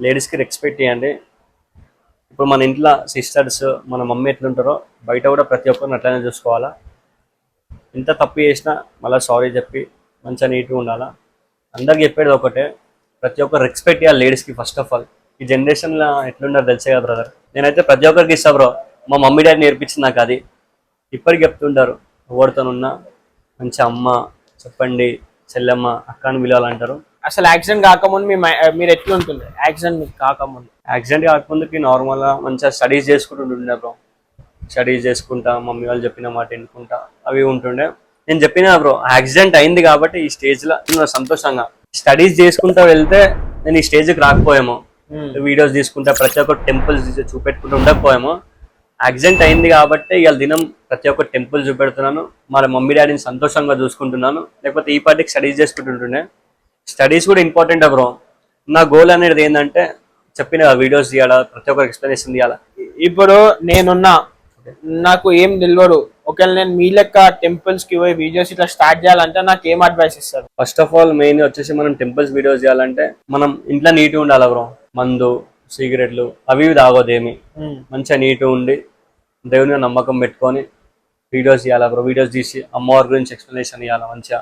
లేడీస్కి రెస్పెక్ట్ ఇవ్వండి. ఇప్పుడు మన ఇంట్లో సిస్టర్స్, మన మమ్మీ ఎట్లుంటారో బయట కూడా ప్రతి ఒక్కరిని అట్లనే చూసుకోవాలా. ఎంత తప్పు చేసినా మళ్ళీ సారీ చెప్పి మంచిగా నీట్గా ఉండాలా. అందరికి చెప్పేది ఒకటే, ప్రతి ఒక్కరు రెస్పెక్ట్ ఇవ్వాలి లేడీస్కి ఫస్ట్ ఆఫ్ ఆల్. ఈ జనరేషన్లో ఎట్లుండారు తెలిసే కదా బ్రదర్. నేనైతే ప్రతి ఒక్కరికి ఇస్తా బ్రో. మా మమ్మీ డాడీ నేర్పించింది నాకు అది. ఇప్పటికి చెప్తుంటారు, ఎవరితోనున్నా మంచి అమ్మ చెప్పండి, చెల్లెమ్మ, అక్క అని పిలవాలంటారు. అసలు యాక్సిడెంట్ కాకముందు మీరు ఎట్లా ఉంటుంది యాక్సిడెంట్ మీకు కాకముందు? యాక్సిడెంట్ కాకముందుకి నార్మల్గా మంచిగా స్టడీస్ చేసుకుంటుండే బ్రో. స్టడీస్ చేసుకుంటా, మమ్మీ వాళ్ళు చెప్పిన మాట వినుకుంటా అవి ఉంటుండే. నేను చెప్పిన బ్రో, యాక్సిడెంట్ అయింది కాబట్టి ఈ స్టేజ్లో నేను సంతోషంగా స్టడీస్ చేసుకుంటా వెళ్తే నేను ఈ స్టేజ్కి రాకపోయాము. వీడియోస్ తీసుకుంటా, ప్రతి ఒక్క టెంపుల్స్ చూపెట్టుకుంటూ ఉండకపోయాము. యాక్సిడెంట్ అయింది కాబట్టి ఇవాళ దినం ప్రతి ఒక్క టెంపుల్ చూపెడుతున్నాను, మన మమ్మీ డాడీని సంతోషంగా చూసుకుంటున్నాను. లేకపోతే ఈ పాటికి స్టడీస్ చేసుకుంటుంటుండే. స్టడీస్ కూడా ఇంపార్టెంట్ బ్రో. నా గోల్ అనేది ఏంటంటే చెప్పిన వీడియోస్ తీయాలా, ప్రతి ఒక్కరు ఎక్స్ప్లెనేషన్ తీయాలా. ఇప్పుడు నేనున్నా, నాకు ఏం తెలియదు, ఒకవేళ నేను మీ లెక్క టెంపుల్స్ కి పోయి వీడియోస్ ఇట్లా స్టార్ట్ చేయాలంటే నాకు ఏం అడ్వైస్ ఇస్తారు? ఫస్ట్ ఆఫ్ ఆల్ మెయిన్ వచ్చేసి మనం టెంపుల్స్ వీడియోస్ చేయాలంటే మనం ఇంట్లో నీట్గా ఉండాలి బ్రో. మందు, సిగరెట్లు అవి తాగొద్దు ఏమి. మంచిగా నీట్గా ఉండి దేవుని మీద నమ్మకం పెట్టుకొని వీడియోస్ చేయాలి బ్రో. వీడియోస్ తీసి అమ్మవారి గురించి ఎక్స్ప్లెనేషన్ ఇవ్వాలి మంచిగా.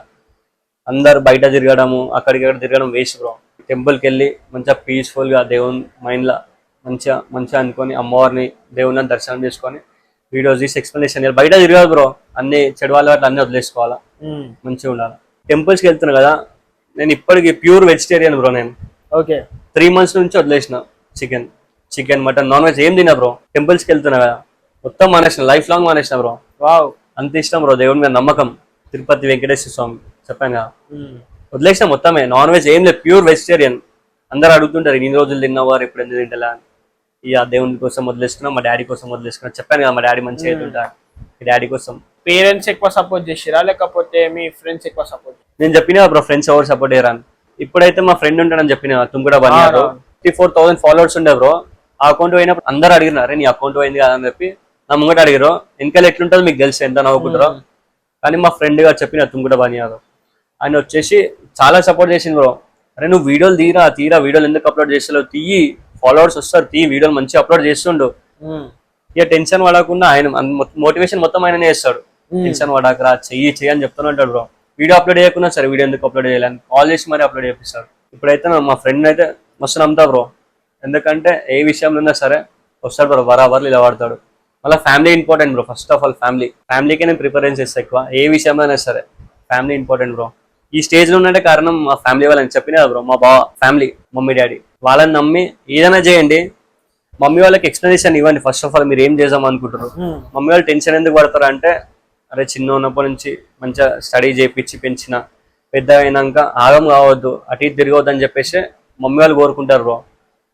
అందరు బయట తిరగడము, అక్కడికి తిరగడం వేస్ట్ బ్రో. టెంపుల్కి వెళ్ళి మంచిగా పీస్ఫుల్గా దేవుని మైండ్లో మంచిగా అనుకొని అమ్మవారిని దేవుని దర్శనం చేసుకొని వీడియోస్ తీసి ఎక్స్ప్లెనేషన్ ఇవ్వాలి. బయట తిరగదు బ్రో, అన్ని చెడు అలవాట్లు అన్నీ వదిలేసుకోవాలా, మంచిగా ఉండాలి. టెంపుల్స్కి వెళ్తున్నా కదా, నేను ఇప్పటికి ప్యూర్ వెజిటేరియన్ బ్రో. నేను ఓకే 3 months నుంచి వదిలేసిన చికెన్ మటన్ నాన్ వెజ్ ఏం తిన్నా బ్రో. టెంపుల్స్కి వెళ్తున్నా కదా, మొత్తం మానేసిన, లైఫ్ లాంగ్ మానేసిన బ్రో. వావ్, అంత ఇష్టం బ్రో దేవుని మీద నమ్మకం. తిరుపతి వెంకటేశ్వర స్వామి చెప్పాను కదా, వదిలేసిన మొత్తమే. నాన్ వెజ్ ఏం లేదు, ప్యూర్ వెజిటేరియన్. అందరు అడుగుతుంటారు ఇన్ని రోజులు తిన్నవారు ఇప్పుడు ఎందుకు తింటలే అని. ఇక దేవుని కోసం వదిలేసుకున్నా, మా డాడీ కోసం వదిలేసుకున్నా. చెప్పాను కదా మా డాడీ మంచిగా అవుతుంటారు, మీ డాడీ కోసం. పేరెంట్స్ ఎక్కువ సపోర్ట్ చేసిరా లేకపోతే మీ ఫ్రెండ్స్ ఎక్కువ సపోర్ట్? నేను చెప్పినా బ్రో, ఫ్రెండ్స్ ఎవరు సపోర్ట్ చేయరా. ఇప్పుడైతే మా ఫ్రెండ్ ఉంటాడని చెప్పిన తుంగడ బనియారు, 54,000 ఫాలోవర్స్ ఉండే బ్రో. ఆ అకౌంట్ పోయినప్పుడు అందరు అడిగినారు, నీ అకౌంట్ పోయింది కదా అని చెప్పి నా ముంగట అడిగారు. వెనకాల ఎట్లుంటుందో మీకు తెలిసి ఎంత నవ్వుకుంటారో. కానీ మా ఫ్రెండ్ గా చెప్పిన తుంగడ బనియారు ఆయన వచ్చేసి చాలా సపోర్ట్ చేసింది బ్రో. అరే నువ్వు వీడియోలు తీరా వీడియోలు ఎందుకు అప్లోడ్ చేస్తావు, తీయి, ఫాలోవర్స్ వస్తారు, వీడియోలు మంచిగా అప్లోడ్ చేస్తుండు. ఇక టెన్షన్ పడకుండా ఆయన మోటివేషన్ మొత్తం ఆయననే చేస్తాడు. టెన్షన్ పడకరా, చెయ్యి అని చెప్తూనే ఉంటాడు బ్రో. వీడియో అప్లోడ్ చేయకుండా సరే వీడియో ఎందుకు అప్లోడ్ చేయాలని కాల్ చేసి మరి అప్లోడ్ చేపిస్తాడు. ఇప్పుడైతే మా ఫ్రెండ్ అయితే మస్తు నమ్ముతా బ్రో. ఎందుకంటే ఏ విషయంలో ఉన్నా సరే వస్తాడు బ్రో, బరాబర్లు ఇలా వాడతాడు. మళ్ళీ family important bro. First of all ఫ్యామిలీకే నేను ప్రిఫరెన్స్ ఇస్తాను ఎక్కువ. ఏ విషయంలో అయినా సరే ఫ్యామిలీ ఇంపార్టెంట్ బ్రో. ఈ స్టేజ్ లో ఉన్నట్టే కారణం మా ఫ్యామిలీ వాళ్ళని చెప్పినా బ్రో. మా ఫ్యామిలీ, మమ్మీ డాడీ వాళ్ళని నమ్మి ఏదైనా చేయండి. మమ్మీ వాళ్ళకి ఎక్స్ప్లెనేషన్ ఇవ్వండి. ఫస్ట్ ఆఫ్ ఆల్ మీరు ఏం చేద్దాం అనుకుంటారు. మమ్మీ వాళ్ళు టెన్షన్ ఎందుకు పడతారు అంటే, అరే చిన్న ఉన్నప్పటి నుంచి మంచిగా స్టడీ చేయించి పెంచిన, పెద్ద అయినాక ఆగం కావద్దు, అటు ఇటు తిరగవద్దు అని చెప్పేసి మమ్మీ వాళ్ళు కోరుకుంటారు బ్రో.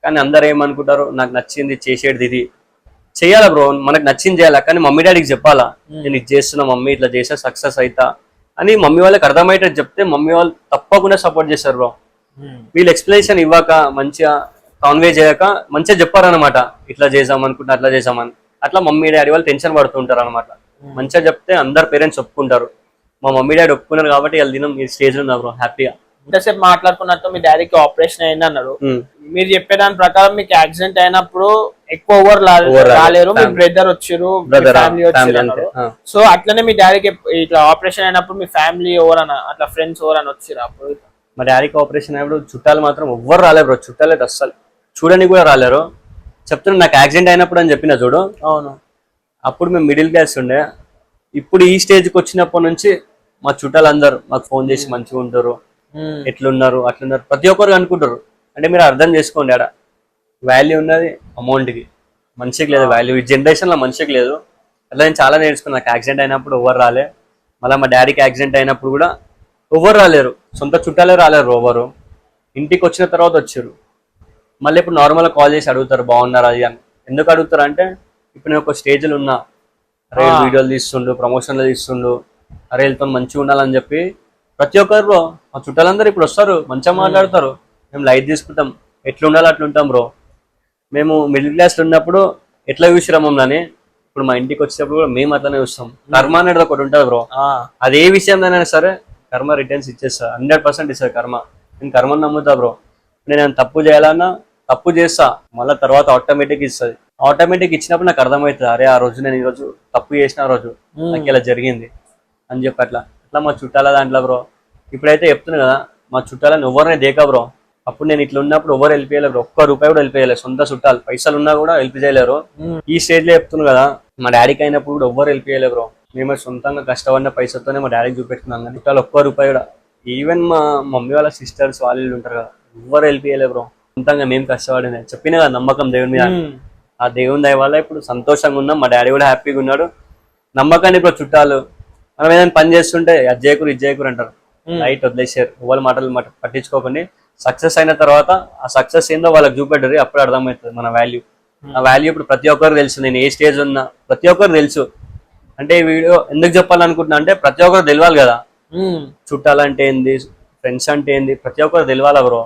కానీ అందరు ఏమనుకుంటారు, నాకు నచ్చింది చేసేది ఇది చెయ్యాలా బ్రో, మనకు నచ్చింది చేయాలా. కానీ మమ్మీ డాడీకి చెప్పాలా, నేను ఇది చేస్తున్నా మమ్మీ, ఇట్లా చేసా సక్సెస్ అవుతా అని మమ్మీ వాళ్ళకి అర్థమయ్యేటట్టు చెప్తే మమ్మీ వాళ్ళు తప్పకుండా సపోర్ట్ చేస్తారు బ్రో. వీళ్ళు ఎక్స్ప్లెనేషన్ ఇవ్వక, మంచిగా కాన్వే చేయక మంచిగా చెప్పారనమాట, ఇట్లా చేసాం అనుకుంటా అట్లా చేసామని. అట్లా మమ్మీ డాడీ వాళ్ళు టెన్షన్ పడుతుంటారు అనమాట. మంచిగా చెప్తే అందరు పేరెంట్స్ ఒప్పుకుంటారు. మా మమ్మీ డాడీ ఒప్పుకున్నారు కాబట్టి వాళ్ళ దినం ఈ స్టేజ్ లో ఉన్నా బ్రో హ్యాపీగా. ఇంతసేపు మాట్లాడుకున్నట్టు మీ డాడీకి ఆపరేషన్ అయింది అన్నారు. మీరు చెప్పే దాని ప్రకారం మీకు యాక్సిడెంట్ అయినప్పుడు ఎక్కువ ఓవర్ రాలేరు, మీ బ్రదర్ వచ్చారు, ఫ్యామిలీ వచ్చారు. సో అట్లనే మీ డాడీకి ఇట్లా ఆపరేషన్ అయినప్పుడు మీ ఫ్యామిలీ ఎవరన్నా అట్లా ఫ్రెండ్స్ ఎవరన్నా వచ్చారు అప్పుడు? మా డాడీకి ఆపరేషన్ అయినప్పుడు చుట్టాలు మాత్రం ఎవ్వరు రాలేరు బ్రో. చుట్టాలు అస్సలు చూడడానికి కూడా రాలేరు. చెప్తున్నా నాకు యాక్సిడెంట్ అయినప్పుడు అని చెప్పిన చూడు. అవును, అప్పుడు మేము మిడిల్ క్లాస్ ఉండే. ఇప్పుడు ఈ స్టేజ్కి వచ్చినప్పటి నుంచి మా చుట్టాలందరూ మాకు ఫోన్ చేసి మంచిగా ఉంటారు, ఎట్లున్నారు అట్లున్నారు ప్రతి ఒక్కరు అనుకుంటారు. అంటే మీరు అర్థం చేసుకోండి, ఆడ వాల్యూ ఉన్నది అమౌంట్కి, మనిషికి లేదు వాల్యూ. ఈ జనరేషన్లో మనిషికి లేదు. అట్లా నేను చాలా నేర్చుకున్నాను. నాకు యాక్సిడెంట్ అయినప్పుడు ఎవరు రాలే. మళ్ళీ మా డాడీకి యాక్సిడెంట్ అయినప్పుడు కూడా ఎవరు రాలేరు, సొంత చుట్టాలే రాలేరు ఎవరు. ఇంటికి వచ్చిన తర్వాత వచ్చారు. మళ్ళీ ఇప్పుడు నార్మల్గా కాల్ చేసి అడుగుతారు బాగున్నారు అది అని. ఎందుకు అడుగుతారు అంటే, ఇప్పుడు నేను ఒక స్టేజ్లో ఉన్నా, అరే వీడియోలు తీస్తుండు, ప్రమోషన్లు తీస్తుండు, అరే వెళ్తాం మంచిగా ఉండాలని చెప్పి ప్రతి ఒక్కరు మా చుట్టాలందరూ ఇప్పుడు వస్తారు, మంచిగా మాట్లాడతారు. మేము లైట్ తీసుకుంటాం, ఎట్లా ఉండాలి అట్లా ఉంటాం బ్రో. మేము మిడిల్ క్లాస్లో ఉన్నప్పుడు ఎట్లా చూసిరా మమ్మల్ని, ఇప్పుడు మా ఇంటికి వచ్చేటప్పుడు కూడా మేము అట్లనే చూస్తాం. కర్మ అనేది ఒకటి ఉంటుంది బ్రో. అది ఏ విషయంలోనైనా సరే కర్మ రిటర్న్స్ ఇచ్చేస్తా, 100% ఇస్తుంది కర్మ. నేను కర్మను నమ్ముతా బ్రో. నేను తప్పు చేయాలన్నా తప్పు చేస్తా, మళ్ళీ తర్వాత ఆటోమేటిక్ ఇస్తుంది. ఆటోమేటిక్ ఇచ్చినప్పుడు నాకు అర్థమవుతుంది, అరే ఆ రోజు నేను ఈ రోజు తప్పు చేసిన రోజు నాకు ఇలా జరిగింది అని చెప్పి. అట్లా మా చుట్టాల దాంట్లో బ్రో ఇప్పుడైతే చెప్తున్నా కదా, మా చుట్టాలని ఎవరిని దేకా బ్రో. అప్పుడు నేను ఇట్లా ఉన్నప్పుడు ఎవరు హెల్ప్ చేయలేరు, ఒక్క రూపాయి కూడా హెల్ప్ చేయలేరు. సొంత చుట్టాలు పైసలు ఉన్నా కూడా హెల్ప్ చేయలేరు. ఈ స్టేజ్ లో చెప్తున్నా కదా, మా డాడీకి అయినప్పుడు కూడా ఎవరు హెల్ప్ చేయలేరు బ్రో. మేమే సొంతంగా కష్టపడిన పైసలతోనే మా డాడీకి చూపెట్టుకున్నాం. కానీ చుట్టాలు ఒక్క రూపాయి కూడా ఈవెన్ మా మమ్మీ వాళ్ళ సిస్టర్స్ వాళ్ళు వీళ్ళు ఉంటారు కదా, ఎవ్వరు హెల్ప్ చేయలేదు బ్రో. సొంతంగా మేము కష్టపడిన చెప్పిన కదా నమ్మకం దేవుని మీద. ఆ దేవుని దయ వల్ల ఇప్పుడు సంతోషంగా ఉన్నాం. మా డాడీ కూడా హ్యాపీగా ఉన్నాడు. నమ్మకాన్ని ఇప్పుడు చుట్టాలు మనం ఏదైనా పని చేస్తుంటే అది చేయకూరు ఇది చేయకూరు అంటారు, లైట్ వదిలేసారు. వాళ్ళ మాటలు పట్టించుకోకండి. సక్సెస్ అయిన తర్వాత ఆ సక్సెస్ ఏందో వాళ్ళకి చూపెట్టరు, అప్పుడు అర్థమవుతుంది మన వాల్యూ. ఆ వాల్యూ ఇప్పుడు ప్రతి ఒక్కరు తెలుసు. నేను ఏ స్టేజ్ ఉన్నా ప్రతి ఒక్కరు తెలుసు. అంటే ఈ వీడియో ఎందుకు చెప్పాలనుకుంటున్నా అంటే ప్రతి ఒక్కరు తెలియాలి కదా, చుట్టాలంటే ఏంది, ఫ్రెండ్స్ అంటే ఏంది, ప్రతి ఒక్కరు తెలియాలా బ్రో.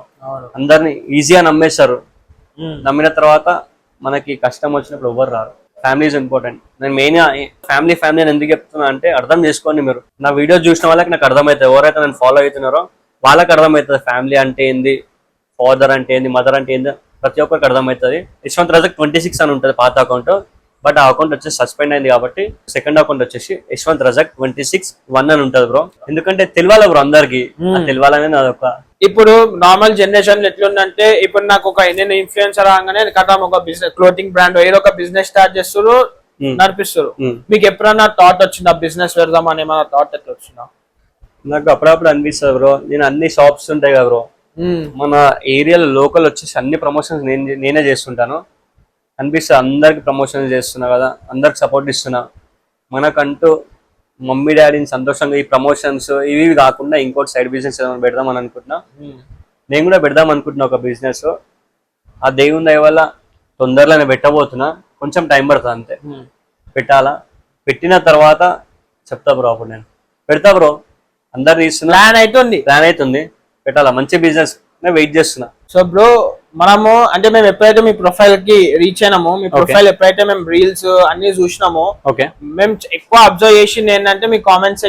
అందరిని ఈజీగా నమ్మేస్తారు. నమ్మిన తర్వాత మనకి కష్టం వచ్చినప్పుడు ఎవరు రారు. Family is important. నేను మెయిన్ ఫ్యామిలీ అని ఎందుకు చెప్తున్నా అంటే అర్థం చేసుకోండి. మీరు నా వీడియో చూసిన వాళ్ళకి నాకు అర్థమవుతుంది, ఎవరైతే నన్ను ఫాలో అవుతున్నారో వాళ్ళకి అర్థమవుతుంది ఫ్యామిలీ అంటే ఏంది, ఫాదర్ అంటే ఏంది, మదర్ అంటే ఏంది, ప్రతి ఒక్కరికి అర్థమవుతుంది. యశ్వంత్ రజక్ 26 అని ఉంటుంది పాత అకౌంట్, బట్ ఆ అకౌంట్ వచ్చేసి సస్పెండ్ అయింది కాబట్టి సెకండ్ అకౌంట్ వచ్చేసి యశ్వంత్ రజక్ 26 అని ఉంటుంది బ్రో. ఎందుకంటే తెలియాలి బ్రో అందరికి, తెలియాలనేది అదొక. ఇప్పుడు నార్మల్ జనరేషన్ ఎట్లుందంటే ఇప్పుడు నాకు ఒక నేను ఇన్ఫ్లుయెన్సర్ రాగానే కదా ఒక బిజినెస్ క్లోతింగ్ బ్రాండ్ ఏదో ఒక బిజినెస్ స్టార్ట్ చేస్తారు, నడిపిస్తారు. మీకు ఎప్పుడన్నా థాట్ వచ్చిందా బిజినెస్ పెడదామని? ఏమైనా థాట్ ఎట్లా వచ్చిందా? నాకు అప్పుడప్పుడు అనిపిస్తుంది బ్రో. నేను అన్ని షాప్స్ ఉంటాయి కదా బ్రో మన ఏరియాలో లోకల్ వచ్చేసి అన్ని ప్రమోషన్స్ నేనే చేస్తుంటాను. అనిపిస్తుంది అందరికి ప్రమోషన్స్ చేస్తున్నా కదా, అందరికి సపోర్ట్ ఇస్తున్నా. మనకంటూ మమ్మీ డాడీని సంతోషంగా ఈ ప్రమోషన్స్ ఇవి కాకుండా ఇంకోటి సైడ్ బిజినెస్ ఏమైనా పెడదామని అనుకుంటున్నా. నేను కూడా పెడదాం అనుకుంటున్నా ఒక బిజినెస్. ఆ దేవుని దయ వల్ల తొందరలోనే పెట్టబోతున్నా, కొంచెం టైం పడుతుంది అంతే. పెట్టాలా, పెట్టిన తర్వాత చెప్తా బ్రో. అప్పుడు నేను పెడతా బ్రో, అందరు తీస్తున్నా, ప్లాన్ అవుతుంది పెట్టాలా, మంచి బిజినెస్ వెయిట్ చేస్తున్నా. సో బ్రో మనము అంటే మేము ఎప్పుడైతే మీ ప్రొఫైల్ కి రీచ్ అయినామో, మీ ప్రొఫైల్ ఎప్పుడైతే మేము రీల్స్ అన్ని చూసినామో, మేము ఎక్కువ అబ్జర్వ్ చేసింది ఏంటంటే మీ కామెంట్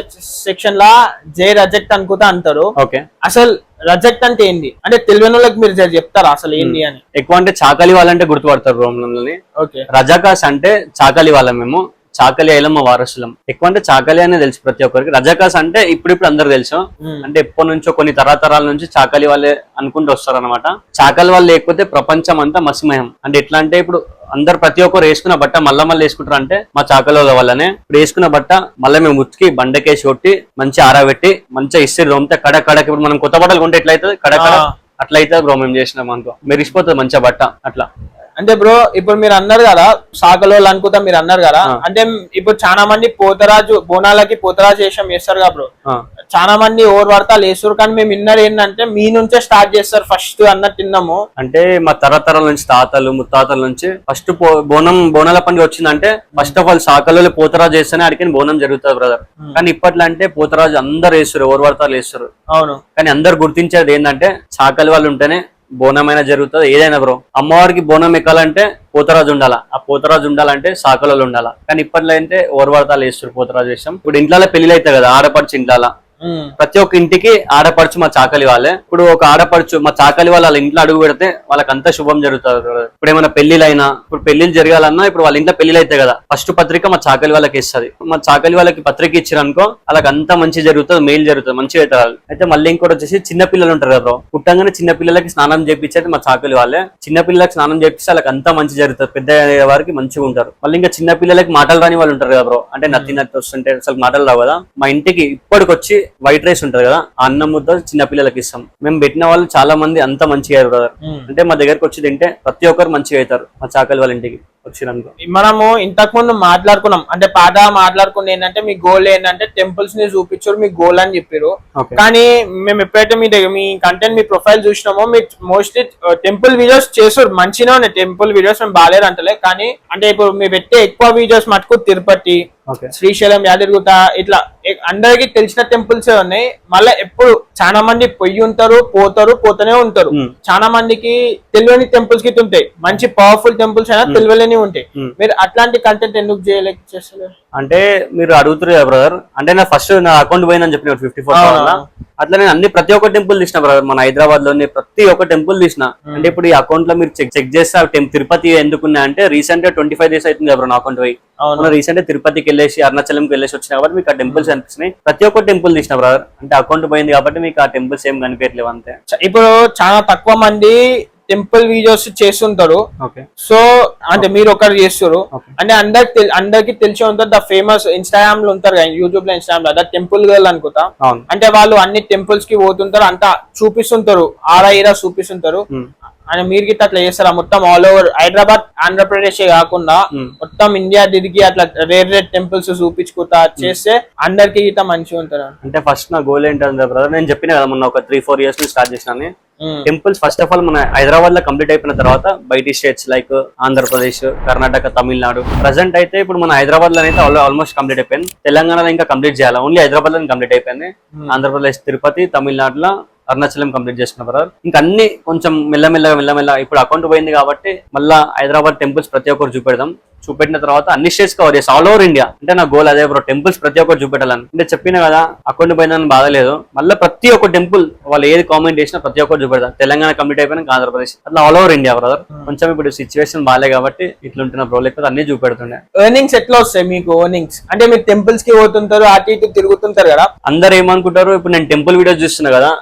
సెక్షన్ లా జై రజెక్ట్ అనుకుంటా అంటారు. అసలు రజెక్ట్ అంటే ఏంటి అంటే తెలియని వాళ్ళకి మీరు చెప్తారా అసలు ఏంటి అని? ఎక్కువ అంటే చాకలి వాళ్ళంటే గుర్తుపడతారు బ్రో మనల్ని. రజాకాస్ అంటే చాకలి వాళ్ళ, మేము చాకలి ఐలమ్మ వారసులం. ఎక్కువ అంటే చాకలి అనే తెలుసు ప్రతి ఒక్కరికి. రజాకాస్ అంటే ఇప్పుడు అందరు తెలుసు. అంటే ఎప్పటి నుంచో కొన్ని తరతరాల నుంచి చాకలి వాళ్ళే అనుకుంటూ వస్తారు అనమాట. చాకలి వాళ్ళు లేకపోతే ప్రపంచం అంతా మసిమయం. అంటే ఎట్లా అంటే ఇప్పుడు అందరు ప్రతి ఒక్కరు వేసుకున్న బట్ట మళ్ళా వేసుకుంటారు అంటే మా చాకలి వాళ్ళ వల్లనే. ఇప్పుడు వేసుకున్న బట్ట మళ్ళీ మేము ఉతికి బండకేసి కొట్టి మంచి ఆరబెట్టి మంచిగా ఇస్తారు రోమితే కడక్. ఇప్పుడు మనం కొత్త బట్టలు కొంటే ఎట్లా అవుతుంది కడక్ అట్లా అయితే బ్రో మేము చేసినాం అనుకో మెరిసిపోతుంది మంచిగా బట్ట అట్లా. అంటే బ్రో ఇప్పుడు మీరు అన్నారు కదా సాకలో అనుకుంటా మీరు అన్నారు కదా, అంటే ఇప్పుడు చాలా మంది పోతరాజు బోనాలకి పోతరాజు వేషం వేస్తారు కదా బ్రో, చాలా మంది ఓవర్ వాడతాలు వేస్తారు. కానీ మేము విన్నర్ ఏంటంటే మీ నుంచే స్టార్ట్ చేస్తారు ఫస్ట్ అన్నట్టు తిన్నాము. అంటే మా తరతరాల నుంచి తాతలు ముత్తాతల నుంచి ఫస్ట్ బోనాల పండుగ వచ్చిందంటే ఫస్ట్ ఆఫ్ ఆల్ సాకలో పోతరాజు వేస్తేనే అడిగిన బోనం జరుగుతుంది బ్రదర్. కానీ ఇప్పట్లో అంటే పోతరాజు అందరు వేస్తారు, ఓవర్ వాడతాలు వేస్తారు. అవును, కానీ అందరు గుర్తించేది ఏంటంటే చాకలి వాళ్ళు ఉంటేనే బోనమైనా జరుగుతుంది ఏదైనా బ్రో. అమ్మవారికి బోనం ఎక్కాలంటే పోతరాజు ఉండాలా, ఆ పోతరాజు ఉండాలంటే సాకలలో ఉండాలా. కానీ ఇప్పట్లో అంటే ఓర్వాడతాలు వేస్తారు పోతరాజు వేస్తాం. ఇప్పుడు ఇంట్లో పెళ్లి అవుతాయి కదా ఆడపడుచు ఇంట్లో, ప్రతి ఒక్క ఇంటికి ఆడపడుచు మా చాకలి వాళ్ళే. ఇప్పుడు ఒక ఆడపడుచు మా చాకలి వాళ్ళ ఇంట్లో అడుగు పెడితే వాళ్ళకి అంతా శుభం జరుగుతుంది. ఇప్పుడు ఏమైనా పెళ్లిలైనా, ఇప్పుడు పెళ్లిళ్ళు జరగాలన్నా ఇప్పుడు వాళ్ళ ఇంట్లో పెళ్లిలు అవుతాయి కదా, ఫస్ట్ పత్రిక మా చాకలి వాళ్ళకి ఇస్తుంది. మా చాకలి వాళ్ళకి పత్రిక ఇచ్చారనుకో వాళ్ళకి అంతా మంచి జరుగుతుంది, మేలు జరుగుతుంది, మంచిగా అవుతారు. అయితే మళ్ళీ ఇంకోటి వచ్చేసి చిన్న పిల్లలు ఉంటారు కదా బ్రో, పుట్టంగానే చిన్న పిల్లలకి స్నానం చేయించేది మా చాకలి వాళ్ళే. చిన్న పిల్లలకి స్నానం చేపిస్తే వాళ్ళకి అంతా మంచి జరుగుతుంది, పెద్ద వారికి మంచిగా ఉంటారు. మళ్ళీ ఇంకా చిన్న పిల్లలకి మాటలు రాని వాళ్ళు ఉంటారు కదా బ్రో, అంటే నత్తి వస్తుంటే అసలు మాటలు రావు కదా, మా ఇంటికి ఇప్పటికొచ్చి వైట్ రైస్ ఉంటది కదా అన్నం ముద్ద చిన్న పిల్లలకి ఇస్తాం. మేము పెట్టిన వాళ్ళు చాలా మంది అంతా మంచిగా అయ్యారు బ్రదర్. అంటే మా దగ్గరకు వచ్చి తింటే ప్రతి ఒక్కరు మంచిగా అవుతారు మా చాకలి వాళ్ళ ఇంటికి వచ్చినాక. మనము ఇంతకు ముందు మాట్లాడుకున్నాం, అంటే పాట మాట్లాడుకున్న ఏంటంటే మీ గోల్ ఏంటంటే టెంపుల్స్ ని చూపించారు మీ గోల్ అని చెప్పారు. కానీ మేము ఎప్పుడైతే మీ కంటెంట్ మీ ప్రొఫైల్ చూసినామో మీరు మోస్ట్లీ టెంపుల్ వీడియోస్ చేస్తారు, మంచిగా ఉన్నాయి టెంపుల్ వీడియోస్, మేము బాగాలేదు అంటలే. కానీ అంటే ఇప్పుడు మీరు పెట్టే ఎక్కువ వీడియోస్ మటుకు తిరుపతి, శ్రీశైలం, యాదగిరిగుట్ట ఇట్లా అందరికి తెలిసిన టెంపుల్స్ ఉన్నాయి. మళ్ళీ ఎప్పుడు చాలా మంది పొయ్యి ఉంటారు, పోతూనే ఉంటారు. చాలా మందికి తెలియని టెంపుల్స్ కి ఉంటాయి, మంచి పవర్ఫుల్ టెంపుల్స్ అయినా తెలియలేని ఉంటాయి. మీరు అట్లాంటి కంటెంట్ ఎందుకు చేస్తలేరు? అంటే మీరు అడుగుతారు కదా బ్రదర్, అంటే నా ఫస్ట్ నా అకౌంట్ పోయిందని చెప్పిన 54,000 అట్లా నేను అన్ని ప్రతి ఒక్క టెంపుల్ తీసిన బ్రదర్. మన హైదరాబాద్ లోని ప్రతి ఒక్క టెంపుల్ తీసిన. అంటే ఇప్పుడు ఈ అకౌంట్ లో మీరు చెక్ చేస్తే తిరుపతి ఎందుకున్నా అంటే రీసెంట్ గా 25 days అవుతుంది కదా నా అకౌంట్ పోయి. రీసెంట్ గా తిరుపతికి వెళ్ళేసి అరుణాచలంకి వెళ్ళేసి వచ్చిన కాబట్టి మీకు ఆ టెంపుల్స్ అనిపిస్తున్నాయి. ప్రతి ఒక్క టెంపుల్ తీసిన బ్రదర్, అంటే అకౌంట్ పోయింది కాబట్టి మీకు ఆ టెంపుల్స్ ఏం కనిపించట్లేవు అంతే. ఇప్పుడు చాలా తక్కువ మంది టెంపుల్ వీడియోస్ చేస్తుంటారు. ఓకే సో అంటే మీరు ఒకరు చేస్తారు Okay. అంటే అందరికి తెలిసి ఉంటుంది. ద ఫేమస్ ఇన్స్టాగ్రామ్ లో ఉంటారు కదా, యూట్యూబ్ లో ఇన్స్టాగ్రామ్ లో టెంపుల్ గర్ల్ అనుకుంటా. అవును అంటే వాళ్ళు అన్ని టెంపుల్స్ కి పోతుంటారు, అంతా చూపిస్తుంటారు, ఆరా ఈరా చూపిస్తుంటారు. అని మీరు గిట్ట అట్లా చేస్తారా? మొత్తం ఆల్ ఓవర్ హైదరాబాద్ ఆంధ్రప్రదేశ్ కాకుండా మొత్తం ఇండియా తిరిగి అట్లా రేర్ రేర్ టెంపుల్స్ చూపించుకుంటా చేస్తే అందరికి గిట్ట మంచిగా ఉంటారు. అంటే ఫస్ట్ నా గోల్ ఏంటంటే బ్రదర్, నేను చెప్పిన కదా మొన్న ఒక 3-4 years నుంచి స్టార్ట్ చేసినాను టెంపుల్స్. ఫస్ట్ ఆఫ్ ఆల్ మన హైదరాబాద్ లో కంప్లీట్ అయిపోయిన తర్వాత బయటి states like Andhra Pradesh, Karnataka, Tamil Nadu. Present అయితే ఇప్పుడు మన హైదరాబాద్ లో అయితే ఆల్మోస్ట్ కంప్లీట్ అయిపోయింది. తెలంగాణలో ఇంకా కంప్లీట్ చేయాలి, ఓన్లీ హైదరాబాద్ లో కంప్లీట్ అయిపోయింది. ఆంధ్రప్రదేశ్, తిరుపతి, తమిళనాడులో అరుణాచలం కంప్లీట్ చేసుకున్న బ్రదర్. ఇంకా అన్ని కొంచెం మెల్లమెల్లగా ఇప్పుడు అకౌంట్ పోయింది కాబట్టి మళ్ళీ హైదరాబాద్ టెంపుల్స్ ప్రతి ఒక్కరు చూపెడదాం. చూపెట్టిన తర్వాత అన్ని స్టేట్స్ కవర్ చేసి ఆల్ ఓవర్ ఇండియా. అంటే నా గోల్ అదే బ్రో, టెంపుల్స్ ప్రతి ఒక్కరు చూపెట్టాలని. అంటే చెప్పిన కదా అకౌంట్ పోయిందని బాధలేదు, మళ్ళీ ప్రతి ఒక్క టెంపుల్ వాళ్ళు ఏది కామెంట్ చేసినా ప్రతి ఒక్కరు చూపెడతాం. తెలంగాణ కంప్లీట్ అయిపోయినా ఆంధ్రప్రదేశ్, అట్లా ఆల్ ఓవర్ ఇండియా బ్రదర్. కొంచెం ఇప్పుడు సిచ్యువేషన్ బాగాలే కాబట్టి ఇట్లుంటున్న బ్రో, లేకపోతే అన్ని చూపెడుతుండే. ఎర్నింగ్స్ ఎట్లా వస్తాయి మీకు? ఎర్నింగ్స్ అంటే మీరు టెంపుల్స్ కి పోతుంటారు, అటు ఇటు తిరుగుతుంటారు కదా. అందరు ఏమనుకుంటారు, ఇప్పుడు నేను టెంపుల్ వీడియోస్ చూస్తున్నా కదా,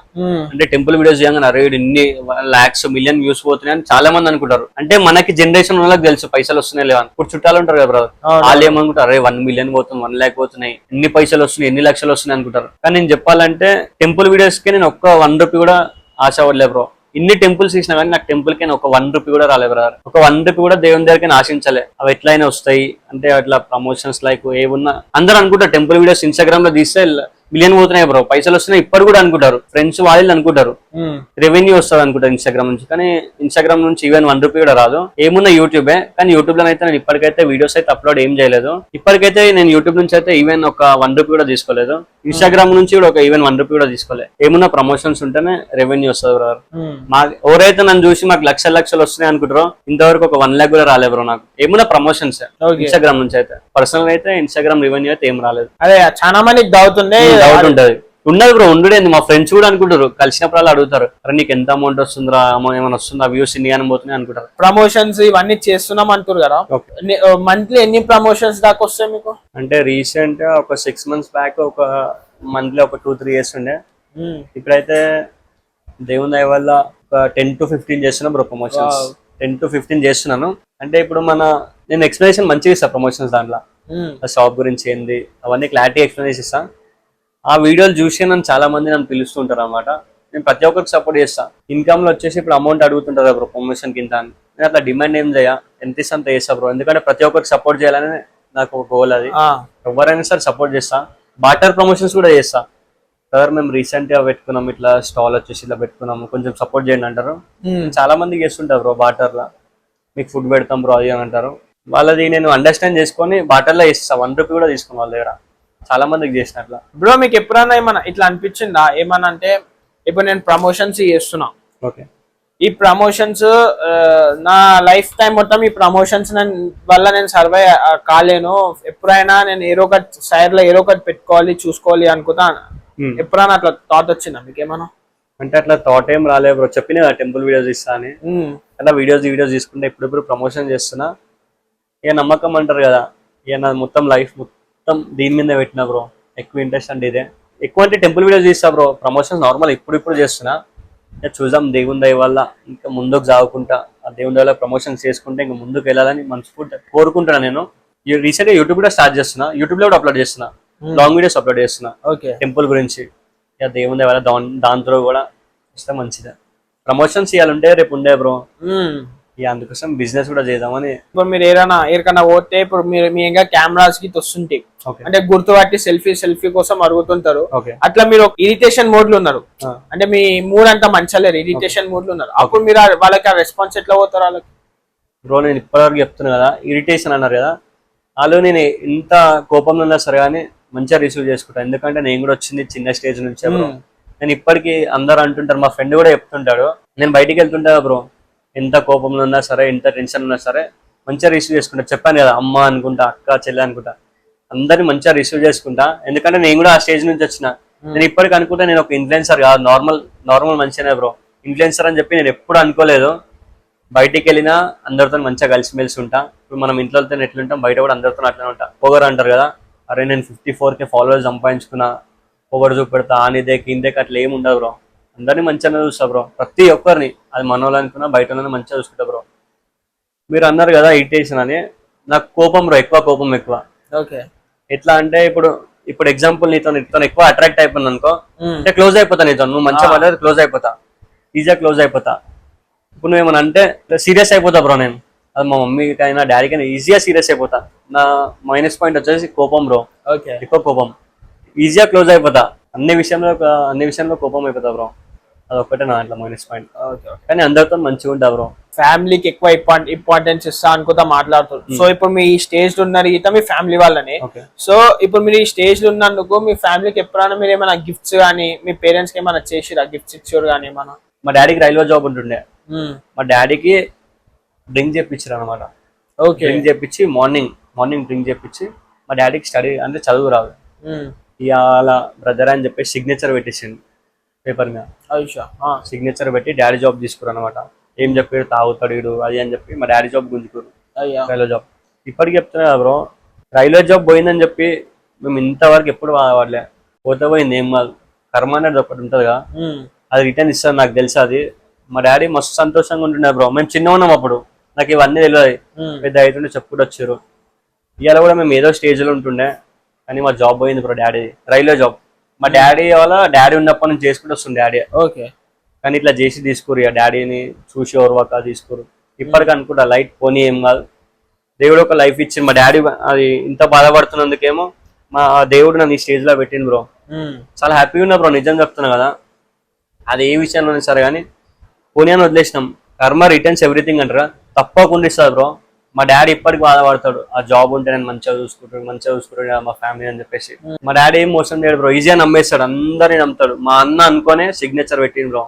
అంటే టెంపుల్ వీడియోస్ చేయగానే అరే ఇన్ని లాక్స్ మిలియన్ వ్యూస్ పోతున్నాయి అని చాలా మంది అనుకుంటారు. అంటే మనకి జనరేషన్ వాళ్ళకి తెలుసు పైసలు వస్తున్నాయి లేవని. ఇప్పుడు చుట్టాలు ఉంటారు కదా బ్రదర్, వాళ్ళు ఏమనుకుంటారు అరే 1 million పోతుంది, 1 lakh పోతున్నాయి, ఎన్ని పైసలు వస్తున్నాయి, ఎన్ని లక్షలు వస్తున్నాయి అనుకుంటారు. కానీ నేను చెప్పాలంటే టెంపుల్ వీడియోస్ కి నేను ఒక్క 1 రూపీ కూడా ఆశపడలే బ్రో. ఇన్ని టెంపుల్స్ తీసినా కానీ నాకు టెంపుల్ కి ఒక 1 రూపీ కూడా రాలే బ్రదర్. ఒక 1 రూపీ కూడా దేవుని దగ్గరికి ఆశించలే. అవి ఎట్లయినా వస్తాయి అంటే అట్లా ప్రమోషన్స్ లైక్ ఏమున్నా అందరూ అనుకుంటారు టెంపుల్ వీడియోస్ ఇన్స్టాగ్రామ్ లో తీస్తే మిలియన్ పోతున్నాయి బ్రో, పైసలు వస్తున్నాయి ఇప్పుడు కూడా అనుకుంటారు. ఫ్రెండ్స్ వాళ్ళు అనుకుంటారు రెవెన్యూ వస్తుంది అనుకుంటారు ఇన్స్టాగ్రామ్ నుంచి. కానీ ఇన్స్టాగ్రామ్ నుంచి ఈవెన్ 1 రూపీ కూడా రాదు. ఏమున్నా యూట్యూబే. కానీ యూట్యూబ్ లో అయితే నేను ఇప్పటికైతే వీడియోస్ అయితే అప్లోడ్ ఏం చేయలేదు. ఇప్పటికైతే నేను యూట్యూబ్ నుంచి అయితే ఈవెన్ ఒక 1 రూపీ కూడా తీసుకోలేదు. ఇన్స్టాగ్రామ్ నుంచి కూడా ఒక ఈవెన్ 1 రూపీ కూడా తీసుకోలేదు. ఏమున్నా ప్రమోషన్స్ ఉంటేనే రెవెన్యూ వస్తుంది బ్రో. మా ఎవరైతే నన్ను చూసి మాకు లక్షలు లక్షలు అనుకుంటారో ఇంతవరకు ఒక 1 lakh కూడా రాలేదు బ్రో నాకు. ఏమున్నా ప్రమోషన్స్ ఇన్స్టాగ్రామ్ నుంచి అయితే. పర్సనల్ అయితే ఇన్స్టాగ్రామ్ రెవెన్యూ అయితే ఏం రాలేదు. అదే చాలా మందికి డౌట్ ఉంటది ఉన్నది బ్రో, ఉండేది. మా ఫ్రెండ్స్ కూడా అనుకుంటారు, కలిసినప్పుడు వాళ్ళు అడుగుతారు అరే నీకు ఎంత అమౌంట్ వస్తుందా, ఏమైనా వస్తుందా, వ్యూస్ ఇన్ని అని పోతున్నాయి అనుకుంటారు. ప్రమోషన్స్ ఇవన్నీ చేస్తున్నాం అంటారు కదా, మంత్లీ ఎన్ని ప్రమోషన్స్ దాకా వస్తాయి మీకు? అంటే రీసెంట్ గా ఒక 6 months బ్యాక్ ఒక మంత్లీ ఒక 2-3 years ఉండే. ఇప్పుడైతే దేవుని దయ వల్ల ఒక 10 to 15 చేస్తున్నా బ్రో ప్రమోషన్స్. 10 to 15 చేస్తున్నాను. అంటే ఇప్పుడు నేను ఎక్స్ప్లెనేషన్ మంచిగా ఇస్తాను ప్రమోషన్స్ దాంట్లో. షాప్ గురించి ఏంది అవన్నీ క్లారిటీ ఎక్స్ప్లెనేషన్ ఇస్తాను. ఆ వీడియోలు చూసి చాలా మంది నన్ను పిలుస్తుంటారు అనమాట. నేను ప్రతి ఒక్కరికి సపోర్ట్ చేస్తా. ఇన్కమ్ లో వచ్చేసి ఇప్పుడు అమౌంట్ అడుగుతుంటారు బ్రో ప్రమోషన్ కింద అని. నేను అట్లా డిమాండ్ ఏం చేయ, ఎంత ఇస్తా అంత చేస్తా బ్రో. ఎందుకంటే ప్రతి ఒక్కరికి సపోర్ట్ చేయాలని నాకు ఒక గోల్. అది ఎవరైనా సరే సపోర్ట్ చేస్తా. బాటర్ ప్రమోషన్స్ కూడా చేస్తా. సార్ మేము రీసెంట్ గా పెట్టుకున్నాం ఇట్లా స్టాల్ వచ్చేసి ఇలా పెట్టుకున్నాము, కొంచెం సపోర్ట్ చేయండి అంటారు. చాలా మంది చేస్తుంటారు బ్రో బాటర్ లా, మీకు ఫుడ్ పెడతాం బ్రో అది అని అంటారు. వాళ్ళది నేను అండర్స్టాండ్ చేసుకొని బాటర్ లో ఇస్తా. 1 రూపీ కూడా తీసుకుని వాళ్ళ దగ్గర చాలా మందికి చేసిన అట్లా. బ్రో మీకు ఎప్పుడైనా ఏమన్నా ఇట్లా అనిపించిందా? ఏమన్నా అంటే ఇప్పుడు నేను ప్రమోషన్స్ చేస్తున్నా, ఓకే ఈ ప్రమోషన్స్ నా లైఫ్ టైం మొత్తం ఈ ప్రమోషన్స్ వల్ల నేను సర్వై కాలేను, ఎప్పుడైనా నేను ఏదో ఒకటి సైడ్ లో ఏదో ఒకటి పెట్టుకోవాలి చూసుకోవాలి అనుకుంటా, ఎప్పుడైనా అట్లా థాట్ వచ్చిందా మీకు ఏమన్నా? అంటే అట్లా థాట్ ఏం రాలే బ్రో. చెప్పిన కదా టెంపుల్ వీడియోస్ ఇస్తా అని. అట్లా వీడియోస్ తీసుకుంటే ఇప్పుడు ప్రమోషన్ చేస్తున్నా. ఇక నమ్మకం అంటారు కదా, ఇక నా మొత్తం లైఫ్ మొత్తం దీని మీద పెట్టినా బ్రో. ఎక్కువ ఇంట్రెస్ట్ అంటే ఇదే. ఎక్కువ అంటే టెంపుల్ వీడియోస్ తీస్తా బ్రో. ప్రమోషన్స్ నార్మల్ ఇప్పుడు చేస్తున్నా. చూద్దాం దేవుని దయ వల్ల ఇంకా ముందుకు సాగుకుంటా. ఆ దేవుని దయ వల్ల ప్రమోషన్స్ చేసుకుంటే ఇంకా ముందుకు వెళ్ళాలని మనస్ఫూర్తిగా కోరుకుంటున్నా. నేను రీసెంట్ గా యూట్యూబ్ కూడా స్టార్ట్ చేస్తున్నా. యూట్యూబ్ లో కూడా అప్లోడ్ చేస్తున్నా, లాంగ్ వీడియోస్ అప్లోడ్ చేస్తున్నా టెంపుల్ గురించి. ఇక దేవుని దయ వల్ల దాంతో కూడా ఇస్తే మంచిదే. ప్రమోషన్స్ ఇవ్వాలంటే రేపు ఉండే బ్రో. అందుకోసం బిజినెస్ కూడా చేద్దామని. ఇప్పుడు మీరు ఏరికన్నా పోతే ఇప్పుడు మీరు మీ ఇంకా కెమెరాస్ కి వస్తుంటాయి, అంటే గుర్తుపట్టి సెల్ఫీ కోసం అడుగుతుంటారు. అట్లా మీరు ఇరిటేషన్ మోడ్ లో ఉన్నారు, అంటే మీ మూడ్ అంతా మంచిలేరు, ఇరిటేషన్ మోడ్ లో ఉన్నారు. అప్పుడు మీరు వాళ్ళకి ఆ రెస్పాన్స్ ఎట్లా పోతారు వాళ్ళకి? బ్రో నేను ఇప్పటివరకు చెప్తున్నా కదా, ఇరిటేషన్ అన్నారు కదా, వాళ్ళు నేను ఎంత కోపంలో ఉన్నా సరే కానీ మంచిగా రిసీవ్ చేసుకుంటాను. ఎందుకంటే నేను కూడా వచ్చింది చిన్న స్టేజ్ నుంచి. నేను ఇప్పటికీ అందరు అంటుంటారు, మా ఫ్రెండ్ కూడా చెప్తుంటాడు, నేను బయటికి వెళ్తుంటా బ్రో, ఎంత కోపంలో ఉన్నా సరే, ఎంత టెన్షన్ ఉన్నా సరే మంచిగా రిసీవ్ చేసుకుంటా. చెప్పాను కదా, అమ్మ అనుకుంటా, అక్క చెల్లె అనుకుంటా, అందరిని మంచిగా రిసీవ్ చేసుకుంటా. ఎందుకంటే నేను కూడా ఆ స్టేజ్ నుంచి వచ్చిన. నేను ఇప్పటికి అనుకుంటా నేను ఒక ఇన్ఫ్లుయెన్సర్ కాదు, నార్మల్ మంచిగానే బ్రో. ఇన్ఫ్లుయెన్సర్ అని చెప్పి నేను ఎప్పుడు అనుకోలేదు. బయటికి వెళ్ళినా అందరితో మంచిగా కలిసిమెలిసి ఉంటా. ఇప్పుడు మనం ఇంట్లో ఎట్లుంటాం, బయట కూడా అందరితో అట్లనే ఉంటా. పొగరు అంటారు కదా, అరే నేను 54K ఫాలోవర్స్ సంపాదించుకున్నా, పొగరు చూపెడతా, ఆనిదే కిందేకి అట్లా ఏమి ఉండదు బ్రో. అందరినీ మంచిగా చూస్తా బ్రో, ప్రతి ఒక్కరిని, అది మన వాళ్ళు అనుకున్నా బయట వాళ్ళని మంచిగా చూసుకుంటా బ్రో. మీరు అన్నారు కదా ఇరిటేషన్ అని, నాకు కోపం బ్రో, ఎక్కువ కోపం ఎక్కువ. ఓకే. ఎట్లా అంటే ఇప్పుడు ఇప్పుడు ఎగ్జాంపుల్ నీతో ఎక్కువ అట్రాక్ట్ అయిపోయింది అనుకో, అంటే క్లోజ్ అయిపోతా నీతో, నువ్వు మంచిగా మాట్లాడితే క్లోజ్ అయిపోతా, ఈజీగా క్లోజ్ అయిపోతా. ఇప్పుడు నువ్వేమన్నా అంటే సీరియస్ అయిపోతా బ్రో నేను, అది మా మమ్మీకి అయినా డాడీకి అయినా ఈజీగా సీరియస్ అయిపోతా. నా మైనస్ పాయింట్ వచ్చేసి కోపం బ్రో, ఓకే. ఎక్కువ కోపం, ఈజీగా క్లోజ్ అయిపోతా, అన్ని విషయంలో కోపం అయిపోతా బ్రో. అదొక్కటే నా అట్లా మైనస్ పాయింట్. ఓకే. కానీ అందరితో మంచిగా ఉంటా బ్రో. ఫ్యామిలీకి ఎక్కువ ఇంపార్టెన్స్ ఇస్తా అనుకుంటా మాట్లాడుతారు. సో ఇప్పుడు మీ స్టేజ్ లో ఉన్నారు ఈత మీ ఫ్యామిలీ వాళ్ళని. సో ఇప్పుడు మీరు ఈ స్టేజ్ లో ఉన్నందుకు మీ ఫ్యామిలీకి ఎప్పుడైనా మీరు ఏమైనా గిఫ్ట్స్ కానీ మీ పేరెంట్స్ కి ఏమైనా చేసిరా, గిఫ్ట్స్ ఇచ్చారు కానీ ఏమైనా? మా డాడీకి రైల్వే జాబ్ ఉంటుండే, మా డాడీకి డ్రింక్ చేయించారు అనమాట. ఓకే. డ్రింక్ చేయించి మార్నింగ్ డ్రింక్ చేయించి, మా డాడీకి స్టడీ అంటే చదువు రాదు, ఇవాళ బ్రదర్ అని చెప్పేసి సిగ్నేచర్ పెట్టేసింది పేపర్ మీద. సిగ్నేచర్ పెట్టి డాడీ జాబ్ తీసుకురు అనమాట. ఏం చెప్పాడు, తాగుతాడు వీడు అది అని చెప్పి మా డాడీ జాబ్ గుంజుకోరు, రైల్వే జాబ్. ఇప్పటికి చెప్తున్నా బ్రో, రైల్వే జాబ్ పోయిందని చెప్పి మేము ఇంతవరకు ఎప్పుడు వాడలే. పోతే పోయింది, ఏం కాదు, కర్మ అనేది ఒకటి ఉంటుందిగా, అది రిటర్న్ ఇస్తాను నాకు తెలుసు. అది మా డాడీ మస్తు సంతోషంగా ఉంటుండే బ్రో. మేము చిన్న ఉన్నాం అప్పుడు, నాకు ఇవన్నీ తెలియదు, పెద్ద అవుతుండే చెప్పుకుంటూ వచ్చారు. ఇవాళ కూడా మేము ఏదో స్టేజ్లో ఉంటుండే, కానీ మా జాబ్ పోయింది బ్రో, డాడీ రైల్వే జాబ్. మా డాడీ వల్ల డాడీ ఉన్నప్పటి నుంచి చేసుకుంటూ వస్తుంది డాడీ. ఓకే. కానీ ఇట్లా చేసి తీసుకోరు, ఇక డాడీని చూసి ఓర్వక తీసుకోరు. ఇప్పటికి అనుకుంటా లైట్ పోనీ ఏం కాదు, దేవుడు ఒక లైఫ్ ఇచ్చింది. మా డాడీ అది ఇంత బాధపడుతున్నందుకేమో మా దేవుడు నన్ను ఈ స్టేజ్ లో పెట్టింది బ్రో. చాలా హ్యాపీగా ఉన్నా బ్రో, నిజం చెప్తున్నా కదా. అది ఏ విషయంలో సరే కానీ పోనీ అని వదిలేసినాం. కర్మ రిటర్న్స్ ఎవ్రీథింగ్ అంటారా, తప్పకుండా ఇస్తుంది బ్రో. మా డాడీ ఇప్పటికి బాధపడతాడు, ఆ జాబ్ ఉంటే నేను మంచిగా చూసుకుంటాడు మా ఫ్యామిలీ అని చెప్పేసి. మా డాడీ ఏం మోసం చేయడు బ్రో, ఈజీగా నమ్మేస్తాడు, అందరినీ నమ్ముతాడు. మా అన్న అనుకోనే సిగ్నేచర్ పెట్టింది బ్రో,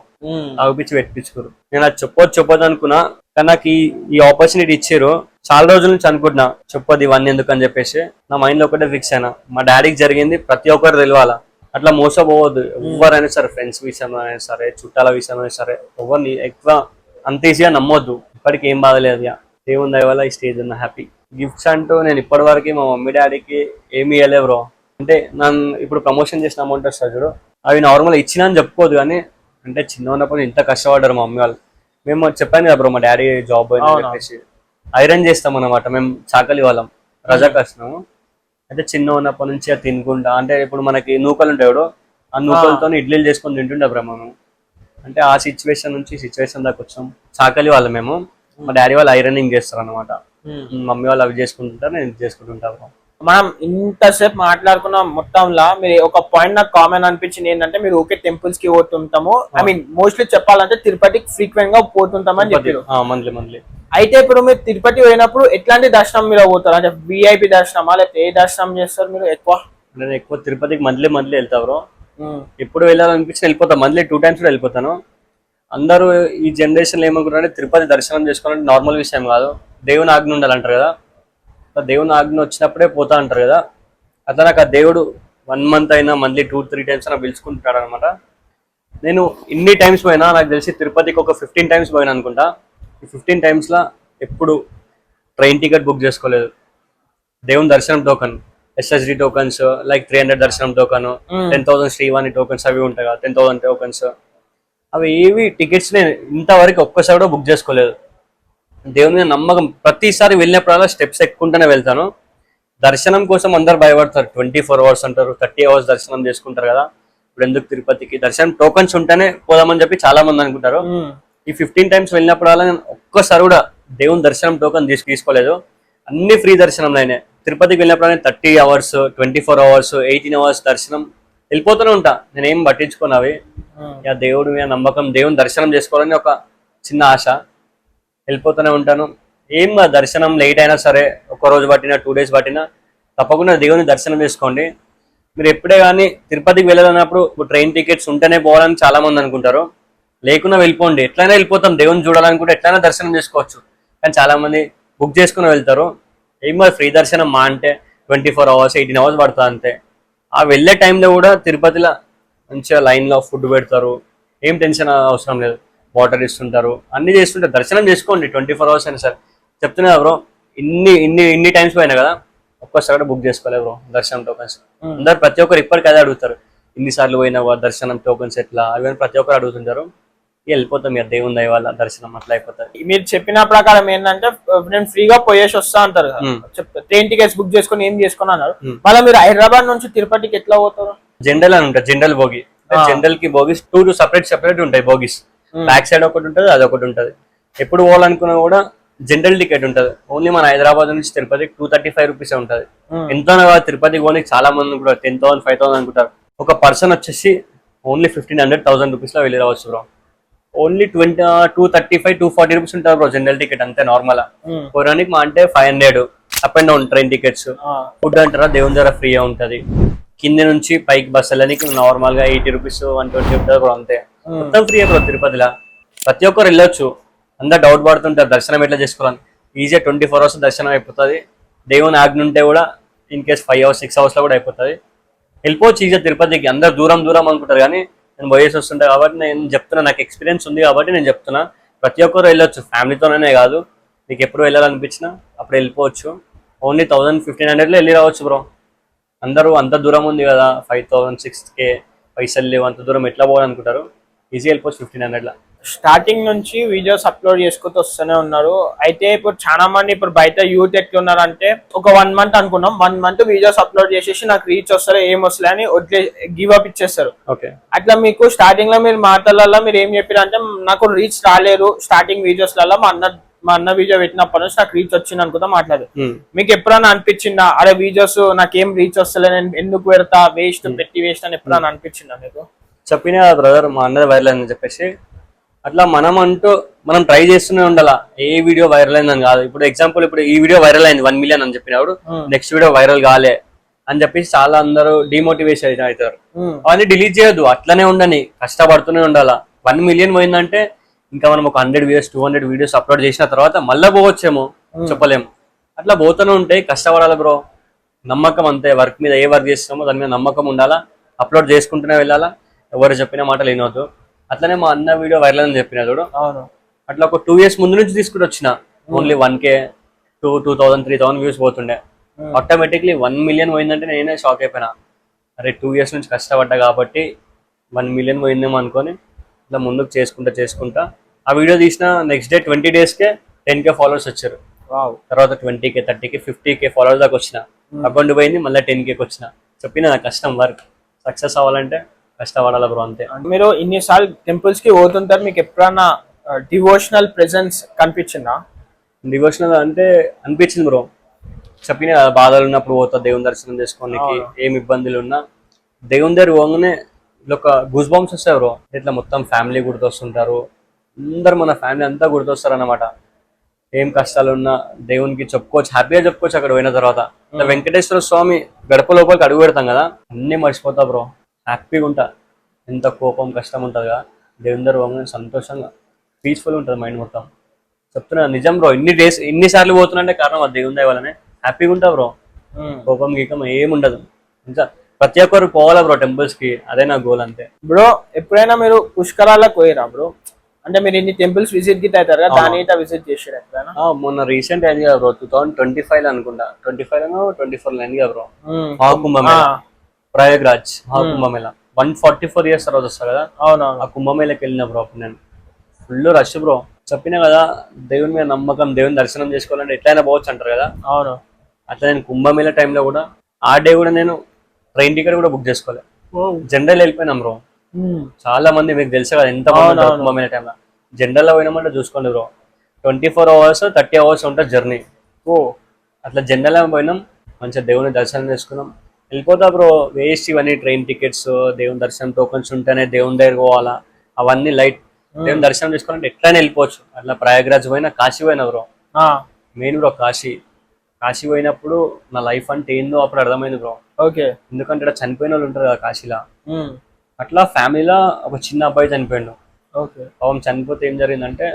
అవిపించి పెట్టించుకోరు. నేను అది చెప్పొద్దు అనుకున్నా, కానీ నాకు ఈ ఆపర్చునిటీ ఇచ్చారు. చాలా రోజుల నుంచి అనుకుంటున్నా చెప్పొద్దు ఇవన్నీ ఎందుకు అని చెప్పేసి. నా మైండ్ లో ఒకటే ఫిక్స్ అయినా, మా డాడీకి జరిగింది ప్రతి ఒక్కరు తెలియాలా, అట్లా మోసపోవద్దు ఎవరైనా సరే, ఫ్రెండ్స్ విషయంలో అయినా సరే, చుట్టాల విషయంలో అయినా సరే, ఎవరిని ఎక్కువ అంత ఈజీగా నమ్మొద్దు. ఇప్పటికి ఏం బాధలేదు, దేవుని దయ వల్ల ఈ స్టేజ్ ఉన్న హ్యాపీ. గిఫ్ట్స్ అంటూ నేను ఇప్పటి వరకు మా మమ్మీ డాడీకి ఏమి ఇవ్వలే బ్రో. అంటే నన్ను ఇప్పుడు ప్రమోషన్ చేసిన అమౌంట్ వస్తుంది చూడు, అవి నార్మల్ ఇచ్చినా అని చెప్పుకోదు, కానీ అంటే చిన్న ఉన్నప్పుడు ఇంత కష్టపడ్డారు మా మమ్మీ వాళ్ళు. మేము చెప్పాను కదా బ్రో, మా డాడీ జాబ్ అని చెప్పేసి ఐరన్ చేస్తాం అన్నమాట. మేము చాకలి వాళ్ళం, రజా కష్టము. అయితే చిన్న ఉన్నప్పటి నుంచి అది తినుకుంటా, అంటే ఇప్పుడు మనకి నూకలు ఉంటాయి చూడు, ఆ నూకలతో ఇడ్లీలు చేసుకొని తింటుండే బ్రో మనం. అంటే ఆ సిచ్యువేషన్ నుంచి సిచ్యువేషన్ దాకా వచ్చాం. చాకలి వాళ్ళం మేము. మా డాడీ వాళ్ళు ఐరనింగ్ చేస్తారు అనమాట, మమ్మీ వాళ్ళు అవి చేసుకుంటుంటారు, నేను చేసుకుంటుంటాను. మనం ఇంతసేపు మాట్లాడుకున్న మొత్తంలో మీరు ఒక పాయింట్ నాకు కామన్ అనిపించింది ఏంటంటే, మీరు ఓకే టెంపుల్స్ కి పోతుంటాము, ఐ మీన్ మోస్ట్లీ చెప్పాలంటే తిరుపతికి ఫ్రీక్వెంట్ గా పోతుంటామని చెప్పారు. మంత్లీ. అయితే ఇప్పుడు మీరు తిరుపతి పోయినప్పుడు ఎట్లాంటి దర్శనం మీరు పోతారు, అంటే విఐపి దర్శనమా లేకపోతే ఏ దర్శనం చేస్తారు మీరు ఎక్కువ? నేను ఎక్కువ తిరుపతికి మంత్లీ వెళ్తా బ్రో. ఎప్పుడు వెళ్ళాలనిపించి వెళ్ళిపోతా, మంత్లీ 2 times కూడా వెళ్ళిపోతాను. అందరూ ఈ జనరేషన్ ఏమనుకుంటారంటే తిరుపతి దర్శనం చేసుకోవాలంటే నార్మల్ విషయం కాదు, దేవుని ఆజ్ఞ ఉండాలంటారు కదా. దేవుని ఆజ్ఞ వచ్చినప్పుడే పోతా అంటారు కదా. అట్లా నాకు ఆ దేవుడు 1 month అయినా మంత్లీ 2-3 times అయినా పిలుచుకుంటాడు అనమాట. నేను ఇన్ని టైమ్స్ పోయినా, నాకు తెలిసి తిరుపతికి ఒక 15 times పోయినా అనుకుంటా. ఈ 15 times ఎప్పుడు ట్రైన్ టికెట్ బుక్ చేసుకోలేదు. దేవుని దర్శనం టోకన్, SSD టోకన్స్, లైక్ 300 దర్శనం టోకన్, 10,000 శ్రీవాణి టోకన్స్ అవి ఉంటాయి కదా, 10,000 టోకన్స్, అవి ఏవి టికెట్స్ నేను ఇంతవరకు ఒక్కసారి కూడా బుక్ చేసుకోలేదు. దేవుని మీద నమ్మకం, ప్రతిసారి వెళ్ళినప్పుడల్లా స్టెప్స్ ఎక్కుంటూనే వెళ్తాను. దర్శనం కోసం అందరు భయపడతారు, 24 hours అంటారు, 30 hours దర్శనం చేసుకుంటారు కదా. ఇప్పుడు ఎందుకు తిరుపతికి దర్శనం టోకన్స్ ఉంటేనే పోదామని చెప్పి చాలా మంది అనుకుంటారు. ఈ 15 times వెళ్ళినప్పుడల్లా నేను ఒక్కసారి కూడా దేవుని దర్శనం టోకన్ తీసుకోలేదు. అన్ని ఫ్రీ దర్శనం అయినాయి. తిరుపతికి వెళ్ళినప్పుడు 30 hours, 24 hours, 18 hours దర్శనం వెళ్ళిపోతూనే ఉంటా, నేనేం పట్టించుకోను అవి. ఇక దేవుడి మీద నమ్మకం, దేవుని దర్శనం చేసుకోవాలని ఒక చిన్న ఆశ, వెళ్ళిపోతూనే ఉంటాను. ఏం దర్శనం లేట్ అయినా సరే, 1 రోజు పట్టినా 2 days పట్టినా తప్పకుండా దేవుని దర్శనం చేసుకోండి. మీరు ఎప్పుడే కానీ తిరుపతికి వెళ్ళాలన్నప్పుడు ట్రైన్ టికెట్స్ ఉంటేనే పోవాలని చాలా మంది అనుకుంటారు, లేకుండా వెళ్ళిపోండి. ఎట్లయినా వెళ్ళిపోతాం, దేవుని చూడాలనుకుంటే ఎట్లయినా దర్శనం చేసుకోవచ్చు. కానీ చాలా మంది బుక్ చేసుకుని వెళ్తారు. ఏం ఫ్రీ దర్శనం మా అంటే 24 hours, 18 hours పడుతుంది అంతే. ఆ వెళ్ళే టైంలో కూడా తిరుపతిలో మంచిగా లైన్లో ఫుడ్ పెడతారు, ఏం టెన్షన్ అవసరం లేదు, వాటర్ ఇస్తుంటారు, అన్ని చేస్తుంటారు. దర్శనం చేసుకోండి 24 hours అయినా సరే. చెప్తున్నా బ్రో, ఇన్ని టైమ్స్ పోయినా కదా, ఒక్కసారి బుక్ చేసుకోలేదు బ్రో దర్శనం టోకన్స్. అందరు ప్రతి ఒక్కరు ఇప్పటికీ అదే అడుగుతారు, ఇన్నిసార్లు పోయిన దర్శనం టోకన్స్ ఎట్లా అవన్నీ ప్రతి ఒక్కరు అడుగుతుంటారు. వెళ్ళిపోతాం ఇక దేవుని దయ వల్ల దర్శనం అట్లా అయిపోతుంది. మీరు చెప్పిన ప్రకారం ఏంటంటే నేను ఫ్రీగా పోయేసి వస్తా అంటారు కదా, ట్రైన్ టికెట్స్ బుక్ చేసుకుని ఏం చేసుకుని అన్నారు. మళ్ళీ మీరు హైదరాబాద్ నుంచి తిరుపతికి ఎట్లా పోతారు? జనరల్ అని ఉంటుంది, జనరల్ బోగి. జనరల్ కి బోగిస్ టూ సెపరేట్ ఉంటాయి బోగిస్. బ్యాక్ సైడ్ ఒకటి ఉంటుంది, అది ఒకటి ఉంటుంది. ఎప్పుడు పోవాలనుకున్నా కూడా జనరల్ టికెట్ ఉంటుంది. ఓన్లీ మన హైదరాబాద్ నుంచి తిరుపతి 235 రూపీస్ ఉంటుంది. ఎంతో తిరుపతికి పోనీ చాలా మంది కూడా 10,000 5,000 అనుకుంటారు. ఒక పర్సన్ వచ్చేసి ఓన్లీ 1,500 రూపీస్ లో వెళ్ళి రావచ్చు బ్రో. ఓన్లీ 235 240 రూపీస్ ఉంటుంది బ్రో జనరల్ టికెట్ అంతే. నార్మల్ పోరానికి మా అంటే 500 up and down train tickets. Food అంటారా దేవుని దగ్గర ఫ్రీగా ఉంటది. కింద నుంచి పైకి బస్సులకి నార్మల్ గా 80 రూపీస్ 120 ఉంటుంది బ్రో అంతే. మొత్తం ఫ్రీ బ్రో తిరుపతిలో. ప్రతి ఒక్కరు వెళ్ళొచ్చు. అందరు డౌట్ పడుతుంటారు దర్శనం ఎట్లా చేసుకోవాలని. ఈజీగా 24 hours దర్శనం అయిపోతుంది. దేవుని ఆజ్ఞ ఉంటే కూడా ఇన్ కేస్ 5 hours 6 hours లో కూడా అయిపోతుంది. వెళ్ళిపోవచ్చు ఈజీగా తిరుపతికి. అందరు దూరం దూరం అనుకుంటారు కానీ నేను పోయేసి వస్తుంటాయి కాబట్టి నేను చెప్తున్నా. నాకు ఎక్స్పీరియన్స్ ఉంది కాబట్టి నేను చెప్తున్నా. ప్రతి ఒక్కరు వెళ్ళొచ్చు, ఫ్యామిలీతోనే కాదు. మీకు ఎప్పుడు వెళ్ళాలనిపించినా అప్పుడు వెళ్ళిపోవచ్చు. ఓన్లీ 1,000 1,500 వెళ్ళి రావచ్చు బ్రో. అందరూ అంత దూరం ఉంది కదా, 5,000 6K పైసలు లేవు, అంత దూరం ఎట్లా పోవాలనుకుంటారు. ఈజీ వెళ్ళిపోవచ్చు 1,500. స్టార్టింగ్ నుంచి వీడియోస్ అప్లోడ్ చేసుకుంటూ వస్తూనే ఉన్నారు. అయితే ఇప్పుడు చాలా మంది ఇప్పుడు బయట యూత్ ఎట్లున్నారు అంటే ఒక 1 month అనుకున్నాం, 1 month వీడియోస్ అప్లోడ్ చేసేసి నాకు రీచ్ వస్తారు ఏం వస్తలే అని వదిలే గివ్ అప్ ఇచ్చేస్తారు. అట్లా మీకు స్టార్టింగ్ లో మీరు మాటలలో మీరు ఏం చెప్పారు అంటే నాకు రీచ్ రాలేదు స్టార్టింగ్ వీడియోస్ లలో, మా అన్న వీడియో పెట్టినప్పటి నుంచి నాకు రీచ్ వచ్చింది అనుకుంటా మాట్లాడు. మీకు ఎప్పుడైనా అనిపించిందా అరే వీడియోస్ నాకేం రీచ్ వస్తలే నేను ఎందుకు పెడతా వేస్ట్ వేస్ట్ అని ఎప్పుడైనా అనిపించిందా మీకు? చెప్పిన బ్రదర్ మా అన్నది వైరల్ అని చెప్పేసి అట్లా మనం ట్రై చేస్తూనే ఉండాలా. ఏ వీడియో వైరల్ అయిందని కాదు. ఇప్పుడు ఎగ్జాంపుల్ ఇప్పుడు ఈ వీడియో వైరల్ అయింది 1 million అని చెప్పినప్పుడు నెక్స్ట్ వీడియో వైరల్ కాలే అని చెప్పేసి చాలా అందరూ డిమోటివేషన్ అవుతారు. అవన్నీ డిలీట్ చేయొద్దు, అట్లనే ఉండని, కష్టపడుతూనే ఉండాలా. 1 million పోయిందంటే ఇంకా మనం ఒక 100 videos 200 videos అప్లోడ్ చేసిన తర్వాత మళ్ళీ పోవచ్చేమో చెప్పలేము. అట్లా పోతూనే ఉంటాయి, కష్టపడాలి బ్రో. నమ్మకం అంతే. వర్క్ మీద ఏ వర్క్ చేస్తామో దాని మీద నమ్మకం ఉండాలా. అప్లోడ్ చేసుకుంటూనే వెళ్ళాలా. ఎవరు చెప్పిన మాటలు వినవద్దు. అట్లనే మా అన్న వీడియో వైరల్ అని చెప్పిన చూడు, అట్లా ఒక 2 years ముందు నుంచి తీసుకుని వచ్చిన ఓన్లీ 1K 2,000 3,000 వ్యూస్ పోతుండే. ఆటోమేటిక్లీ 1 million పోయిందంటే నేనే షాక్ అయిపోయినా. అరే 2 years నుంచి కష్టపడ్డా కాబట్టి 1 million పోయిందేమో అనుకొని ఇట్లా ముందుకు చేసుకుంటా ఆ వీడియో తీసిన నెక్స్ట్ డే 20 daysకే 10K ఫాలోవర్స్ వచ్చారు. తర్వాత 20K 30K 50K ఫాలోవర్స్ దాకా వచ్చిన. అకౌంట్ పోయింది మళ్ళీ 10Kకి వచ్చిన. చెప్పిన నా కష్టం వర్క్ సక్సెస్ అవ్వాలంటే కష్టపడాలి బ్రో అంతే. మీరు ఇన్నిసార్లు టెంపుల్స్ కి పోతుంటారు, మీకు ఎప్పుడన్నా డివోషనల్ ప్రెజెన్స్ కనిపించిందా? డివోషనల్ అంటే అనిపించింది బ్రో. చెప్పిన బాధలు ఉన్నప్పుడు పోతా దేవుని దర్శనం చేసుకోవడానికి. ఏమి ఇబ్బందులు ఉన్నా దేవుని దగ్గర పోగానే ఒక గూస్ బాంబ్స్ వస్తాయి బ్రో. ఇట్లా మొత్తం ఫ్యామిలీ గుర్తొస్తుంటారు. అందరు మన ఫ్యామిలీ అంతా గుర్తొస్తారు అన్నమాట. ఏం కష్టాలు ఉన్నా దేవునికి చెప్పుకోవచ్చు, హ్యాపీగా చెప్పుకోవచ్చు అక్కడ పోయిన తర్వాత. వెంకటేశ్వర స్వామి గడప లోపలికి అడుగు పెడతాం కదా, అన్నీ మర్చిపోతా బ్రో. హ్యాపీగా ఉంటా. ఎంత కోపం కష్టం ఉంటుంది కదా, దేవుని దగ్గర పోగానే సంతోషంగా పీస్ఫుల్ ఉంటుంది మైండ్ మొత్తం. చెప్తున్నా నిజం బ్రో. ఇన్నిసార్లు పోతున్నా కారణం అది దేవుని దయ వల్లనే. హ్యాపీగా ఉంటా బ్రో. కోపం గీకం ఏముండదు. ఇంకా ప్రతి ఒక్కరు పోవాలా బ్రో టెంపుల్స్ కి, అదే నా గోల్ అంతే. బ్రో ఎప్పుడైనా మీరు పుష్కరాలకు పోయిరా బ్రో? అంటే మీరు ఇన్ని టెంపుల్స్ విజిట్ గిట్ అవుతారు కదా, దాని విజిట్ చేసారు ఎప్పుడైనా? మొన్న రీసెంట్ అయింది కదా బ్రో, 2025 అనుకుంటా, 24 అయింది కదా బ్రో మహాకుంభమేళ ప్రయాగ్రాజ్. మహాకుంభమేళ 144 years తర్వాత వస్తారు కదా. ఆ కుంభమేళకి వెళ్ళిన బ్రో. అప్పుడు నేను ఫుల్ రష్ బ్రో. చెప్పినా కదా దేవుని మీద నమ్మకం, దేవుని దర్శనం చేసుకోవాలంటే ఎట్లయినా పోవచ్చు అంటారు కదా. అవును. అట్లా నేను కుంభమేళ టైంలో కూడా ఆ డే కూడా నేను ట్రైన్ టికెట్ కూడా బుక్ చేసుకోలేదు. జనరల్ వెళ్ళిపోయినాం బ్రో. చాలా మంది మీకు తెలుసు కదా ఎంత మంది కుంభమేళ టైంలో. జనరల్ లో పోయినామంటే చూసుకోండి బ్రో, 24 hours 30 hours ఉంటుంది జర్నీ. అట్లా జనరల్ పోయినాం, మంచిగా దేవుని దర్శనం చేసుకున్నాం, వెళ్ళిపోతా బ్రో. వేస్ట్ ఇవన్నీ ట్రైన్ టికెట్స్, దేవుని దర్శనం టోకన్స్ ఉంటేనే దేవుని దగ్గర పోవాలా, అవన్నీ లైట్. దేవుని దర్శనం చేసుకోవాలంటే ఎట్లయినా వెళ్ళిపోవచ్చు. అట్లా ప్రయాగ్రాజ్ పోయినా, కాశీ పోయినా బ్రో. మెయిన్ బ్రో కాశీ పోయినప్పుడు నా లైఫ్ అంటే ఏందో అప్పుడు అర్థమైంది బ్రో. ఎందుకంటే ఇక్కడ చనిపోయిన వాళ్ళు ఉంటారు కదా కాశీలో. అట్లా ఫ్యామిలీలో ఒక చిన్న అబ్బాయి చనిపోయాడు. పాపం చనిపోతే ఏం జరిగిందంటే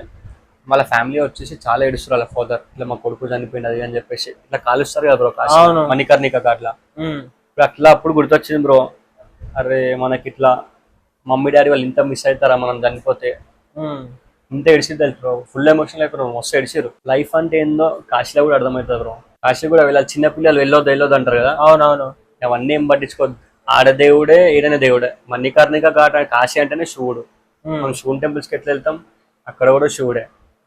వాళ్ళ ఫ్యామిలీ వచ్చేసి చాలా ఏడుస్తారు. వాళ్ళ ఫాదర్ ఇట్లా మా కొడుకు చనిపోయింది అది అని చెప్పేసి ఇట్లా కాలుస్తారు కదా బ్రో కాశీ మణికర్ణిక అట్లా. అట్లా అప్పుడు గుర్తొచ్చింది బ్రో, అరే మనకి ఇట్లా మమ్మీ డాడీ వాళ్ళు ఇంత మిస్ అవుతారా మనం చనిపోతే. ఇంత ఏడిచింది తెలుసు బ్రో. ఫుల్ ఎమోషనల్ అయిపోయారు, మస్తు ఏడిచారు. లైఫ్ అంటే ఏందో కాశీలో కూడా అర్థమవుతుంది బ్రో. కాశీ కూడా వెళ్ళాలి. చిన్న పిల్లలు వెళ్ళొద్దు అంటారు కదా. అవునవును. అవన్నీ ఏం పట్టించుకోవద్దు. ఆడ దేవుడే ఈడనే దేవుడే. మణికర్ణిక ఘాట్ కాశీ అంటేనే శివుడు. మనం శివుని టెంపుల్స్ కి ఎట్లా వెళ్తాం, అక్కడ కూడా శివుడే.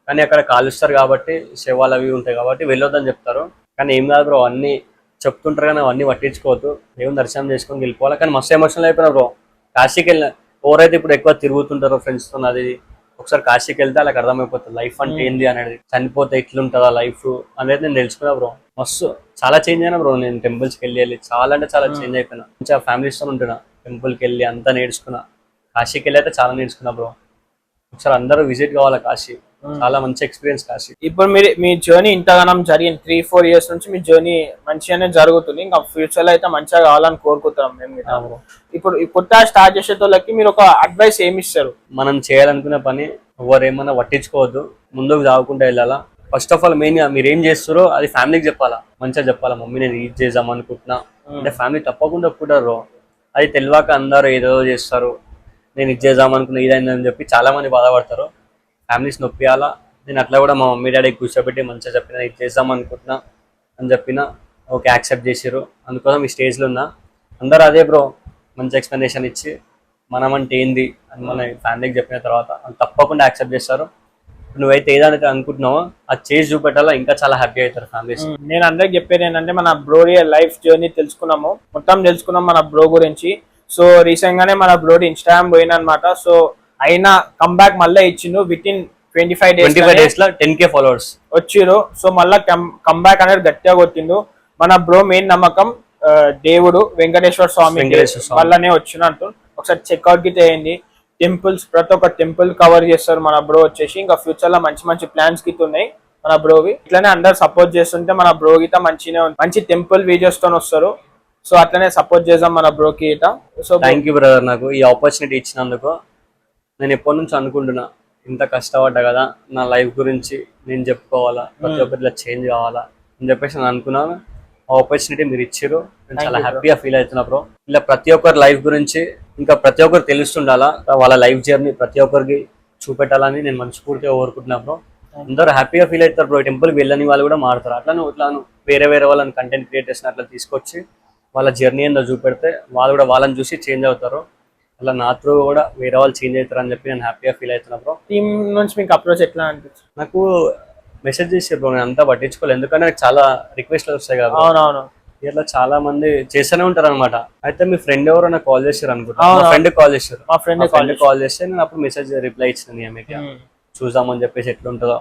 కానీ అక్కడ కాలుస్తారు కాబట్టి శవాలు అవి ఉంటాయి కాబట్టి వెళ్ళొద్దని చెప్తారు. కానీ ఏం కాదు బ్రో, అన్ని చెప్తుంటారు కానీ అవన్నీ పట్టించుకోవద్దు. దేవుని దర్శనం చేసుకొని వెళ్ళిపోవాలి. కానీ మస్తు ఎమోషనల్ అయిపోయినా బ్రో. కాశీకి వెళ్ళిన ఎవరైతే ఇప్పుడు ఎక్కువ తిరుగుతుంటారో ఫ్రెండ్స్ తో, అది ఒకసారి కాశీకి వెళ్తే వాళ్ళకి అర్థమైపోతుంది లైఫ్ అంటే ఏంది అనేది, చనిపోతే ఎట్లుంటుందా లైఫ్ అనేది నేను తెలుసుకున్నా బ్రో. మస్తు చాలా చేంజ్ అయినా బ్రో. నేను టెంపుల్స్కి వెళ్ళి చాలా అంటే చాలా చేంజ్ అయిపోయినా. మంచిగా ఫ్యామిలీస్తో ఉంటున్నా, టెంపుల్కి వెళ్ళి అంతా నేర్చుకున్నా. కాశీకి వెళ్ళి అయితే చాలా నేర్చుకున్నా బ్రో. ఒకసారి అందరూ విజిట్ కావాలి కాశీ, చాలా మంచి ఎక్స్పీరియన్స్ కాశీ. ఇప్పుడు మీరు మీ జర్నీ ఇంతగానం జరిగింది 3-4 years నుంచి మీ జర్నీ మంచిగానే జరుగుతుంది. ఇంకా ఫ్యూచర్ లో అయితే మంచిగా కావాలని కోరుకుంటున్నాం మేము కూడా. ఇప్పుడు ఈ కొత్త స్టార్ట్ చేసేటోళ్ళకి మీరు ఒక అడ్వైస్ ఏమి ఇస్తారు? మనం చేయాలనుకునే పని ఎవరు ఏమన్నా పట్టించుకోవద్దు, ముందుకు సాగుకుంటూ వెళ్ళాలా. ఫస్ట్ ఆఫ్ ఆల్ మెయిన్ గా మీరు ఏం చేస్తారో అది ఫ్యామిలీకి చెప్పాలా, మంచిగా చెప్పాలా. మమ్మీ నేను ఇది చేద్దాం అనుకుంటున్నా అంటే ఫ్యామిలీ తప్పకుండా ఒప్పుకుంటారు. అది తెలియక అందరూ ఏదో చేస్తారు. నేను ఇది చేద్దాం అనుకున్నా ఇదైందని చెప్పి చాలా మంది బాధపడతారు. ఫ్యామిలీస్ నొప్పియాలా. నేను అట్లా కూడా మా మమ్మీ డాడీకి కూర్చోబెట్టి మంచిగా చెప్పిన ఇది చేద్దాం అనుకుంటున్నా అని చెప్పిన ఓకే యాక్సెప్ట్ చేసారు. అందుకోసం ఈ స్టేజ్లో ఉన్నా. అందరూ అదే బ్రో మంచి ఎక్స్ప్లెనేషన్ ఇచ్చి మనం అంటే ఏంది అని మన ఫ్యామిలీకి చెప్పిన తర్వాత తప్పకుండా యాక్సెప్ట్ చేస్తారు. నువ్వైతే ఏదైతే అనుకుంటున్నావో అది చేసి చూపెట్టాలా, ఇంకా చాలా హ్యాపీ అవుతారు ఫ్యామిలీస్. నేను అందరికి చెప్పేది ఏంటంటే మన బ్రో లైఫ్ జర్నీ తెలుసుకున్నాము, మొత్తం తెలుసుకున్నాం మన బ్రో గురించి. సో రీసెంట్ గానే మన బ్రో ఇన్స్టాగ్రామ్ పోయిన అనమాట. సో అయినా కంబ్యాక్ మళ్ళీ ఇచ్చిండు విత్ ఇన్ 25 days లో 10K ఫాలోవర్స్ వచ్చిర్రు. సో మళ్ళా కంబ్యాక్ అనేది గట్టిగా కొట్టిండు. మన బ్రో మెయిన్ నమ్మకం దేవుడు వెంకటేశ్వర స్వామి వల్లనే వచ్చినట్టు. ఒకసారి చెక్అవుట్ కి చేయండి. టెంపుల్స్ ప్రతి ఒక్క టెంపుల్ కవర్ చేస్తారు మన బ్రో వచ్చేసి. ఇంకా ఫ్యూచర్ లో మంచి మంచి ప్లాన్స్ గిట్ ఉన్నాయి మన బ్రోవి. ఇట్లానే అందరు సపోర్ట్ చేస్తుంటే మన బ్రో గిత మంచిగా మంచి టెంపుల్ వీడియోస్ తో వస్తారు. సో అట్లనే సపోర్ట్ చేద్దాం మన బ్రోకి గిత. సో థ్యాంక్ యూ బ్రదర్, నాకు ఈ ఆపర్చునిటీ ఇచ్చినందుకు. నేను ఎప్పటి నుంచి అనుకుంటున్నా ఇంత కష్టపడ్డా కదా, నా లైఫ్ గురించి నేను చెప్పుకోవాలా, ప్రతి ఒక్కరిలో చేంజ్ కావాలా అని చెప్పేసి నేను అనుకున్నాను. ఆపర్చునిటీ మీరు ఇచ్చారు, నేను చాలా హ్యాపీగా ఫీల్ అవుతున్నా బ్రో. ఇలా ప్రతి ఒక్కరి లైఫ్ గురించి ఇంకా ప్రతి ఒక్కరు తెలుస్తుండాలా, వాళ్ళ లైఫ్ జర్నీ ప్రతి ఒక్కరికి చూపెట్టాలని నేను మనస్ఫూర్తిగా కోరుకుంటున్నా బ్రో. అందరూ హ్యాపీగా ఫీల్ అవుతారు బ్రో. టెంపుల్కి వెళ్ళని వాళ్ళు కూడా మారుతారు. అట్లాను వేరే వాళ్ళని కంటెంట్ క్రియేటర్స్ అట్లా తీసుకొచ్చి వాళ్ళ జర్నీ ఏందో చూపెడితే వాళ్ళు కూడా వాళ్ళని చూసి చేంజ్ అవుతారు. అలా నా త్రూ కూడా వేరే వాళ్ళు చేంజ్ అవుతారు అని చెప్పి నేను హ్యాపీగా ఫీల్ అవుతున్నా బ్రో. టీమ్ నుంచి మీకు అప్రోచ్ ఎట్లా అనిపిస్తుంది? నాకు మెసేజ్ చేసారు బ్రో, నేను అంతా పట్టించుకోలేదు ఎందుకంటే నాకు చాలా రిక్వెస్ట్లు వస్తాయి కదా. అవునవును, ఇట్లా చాలా మంది చేస్తూనే ఉంటారు అనమాట. అయితే మీ ఫ్రెండ్ ఎవరో నాకు కాల్ చేశారు అనుకుంటా. మా ఫ్రెండ్ కాల్ చేశారు. మా ఫ్రెండ్ కాల్ చేస్తే నేను అప్పుడు మెసేజ్ రిప్లై ఇచ్చిన ఆమెకి, చూద్దామని చెప్పేసి ఎట్లుంటుందో.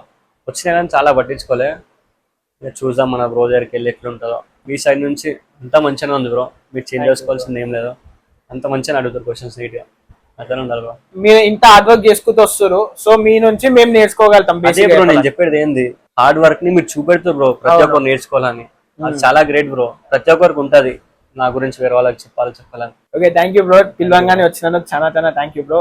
వచ్చినా కానీ చాలా పట్టించుకోలే. ఇక చూద్దాం మన బ్రో దగ్గరికి వెళ్ళి ఎట్లుంటుందో. మీ సైడ్ నుంచి అంత మంచిగానే ఉంది బ్రో, మీరు చేంజ్ చేసుకోవాల్సింది ఏం లేదు. అంత మంచిగా అడుగుతారు క్వశ్చన్స్ నీట్గా, అట్లనే ఉండాలి బ్రో. మీరు ఇంత హార్డ్ వర్క్ చేసుకుంటూ వస్తారు. సో మీ నుంచి మేము నేర్చుకోగలుగుతాం. అదే బ్రో నేను చెప్పేది ఏంది, హార్డ్ వర్క్ ని మీరు చూపెడుతారు బ్రో, ప్రతి ఒక్కరు నేర్చుకోవాలని. అది చాలా గ్రేట్ బ్రో. ప్రతి ఒక్కరికి ఉంటది నా గురించి వేరే వాళ్ళకి చెప్పాలని. Okay, thank you bro. పిలవంగానే వచ్చినందుకు చాలా థ్యాంక్ యూ బ్రో.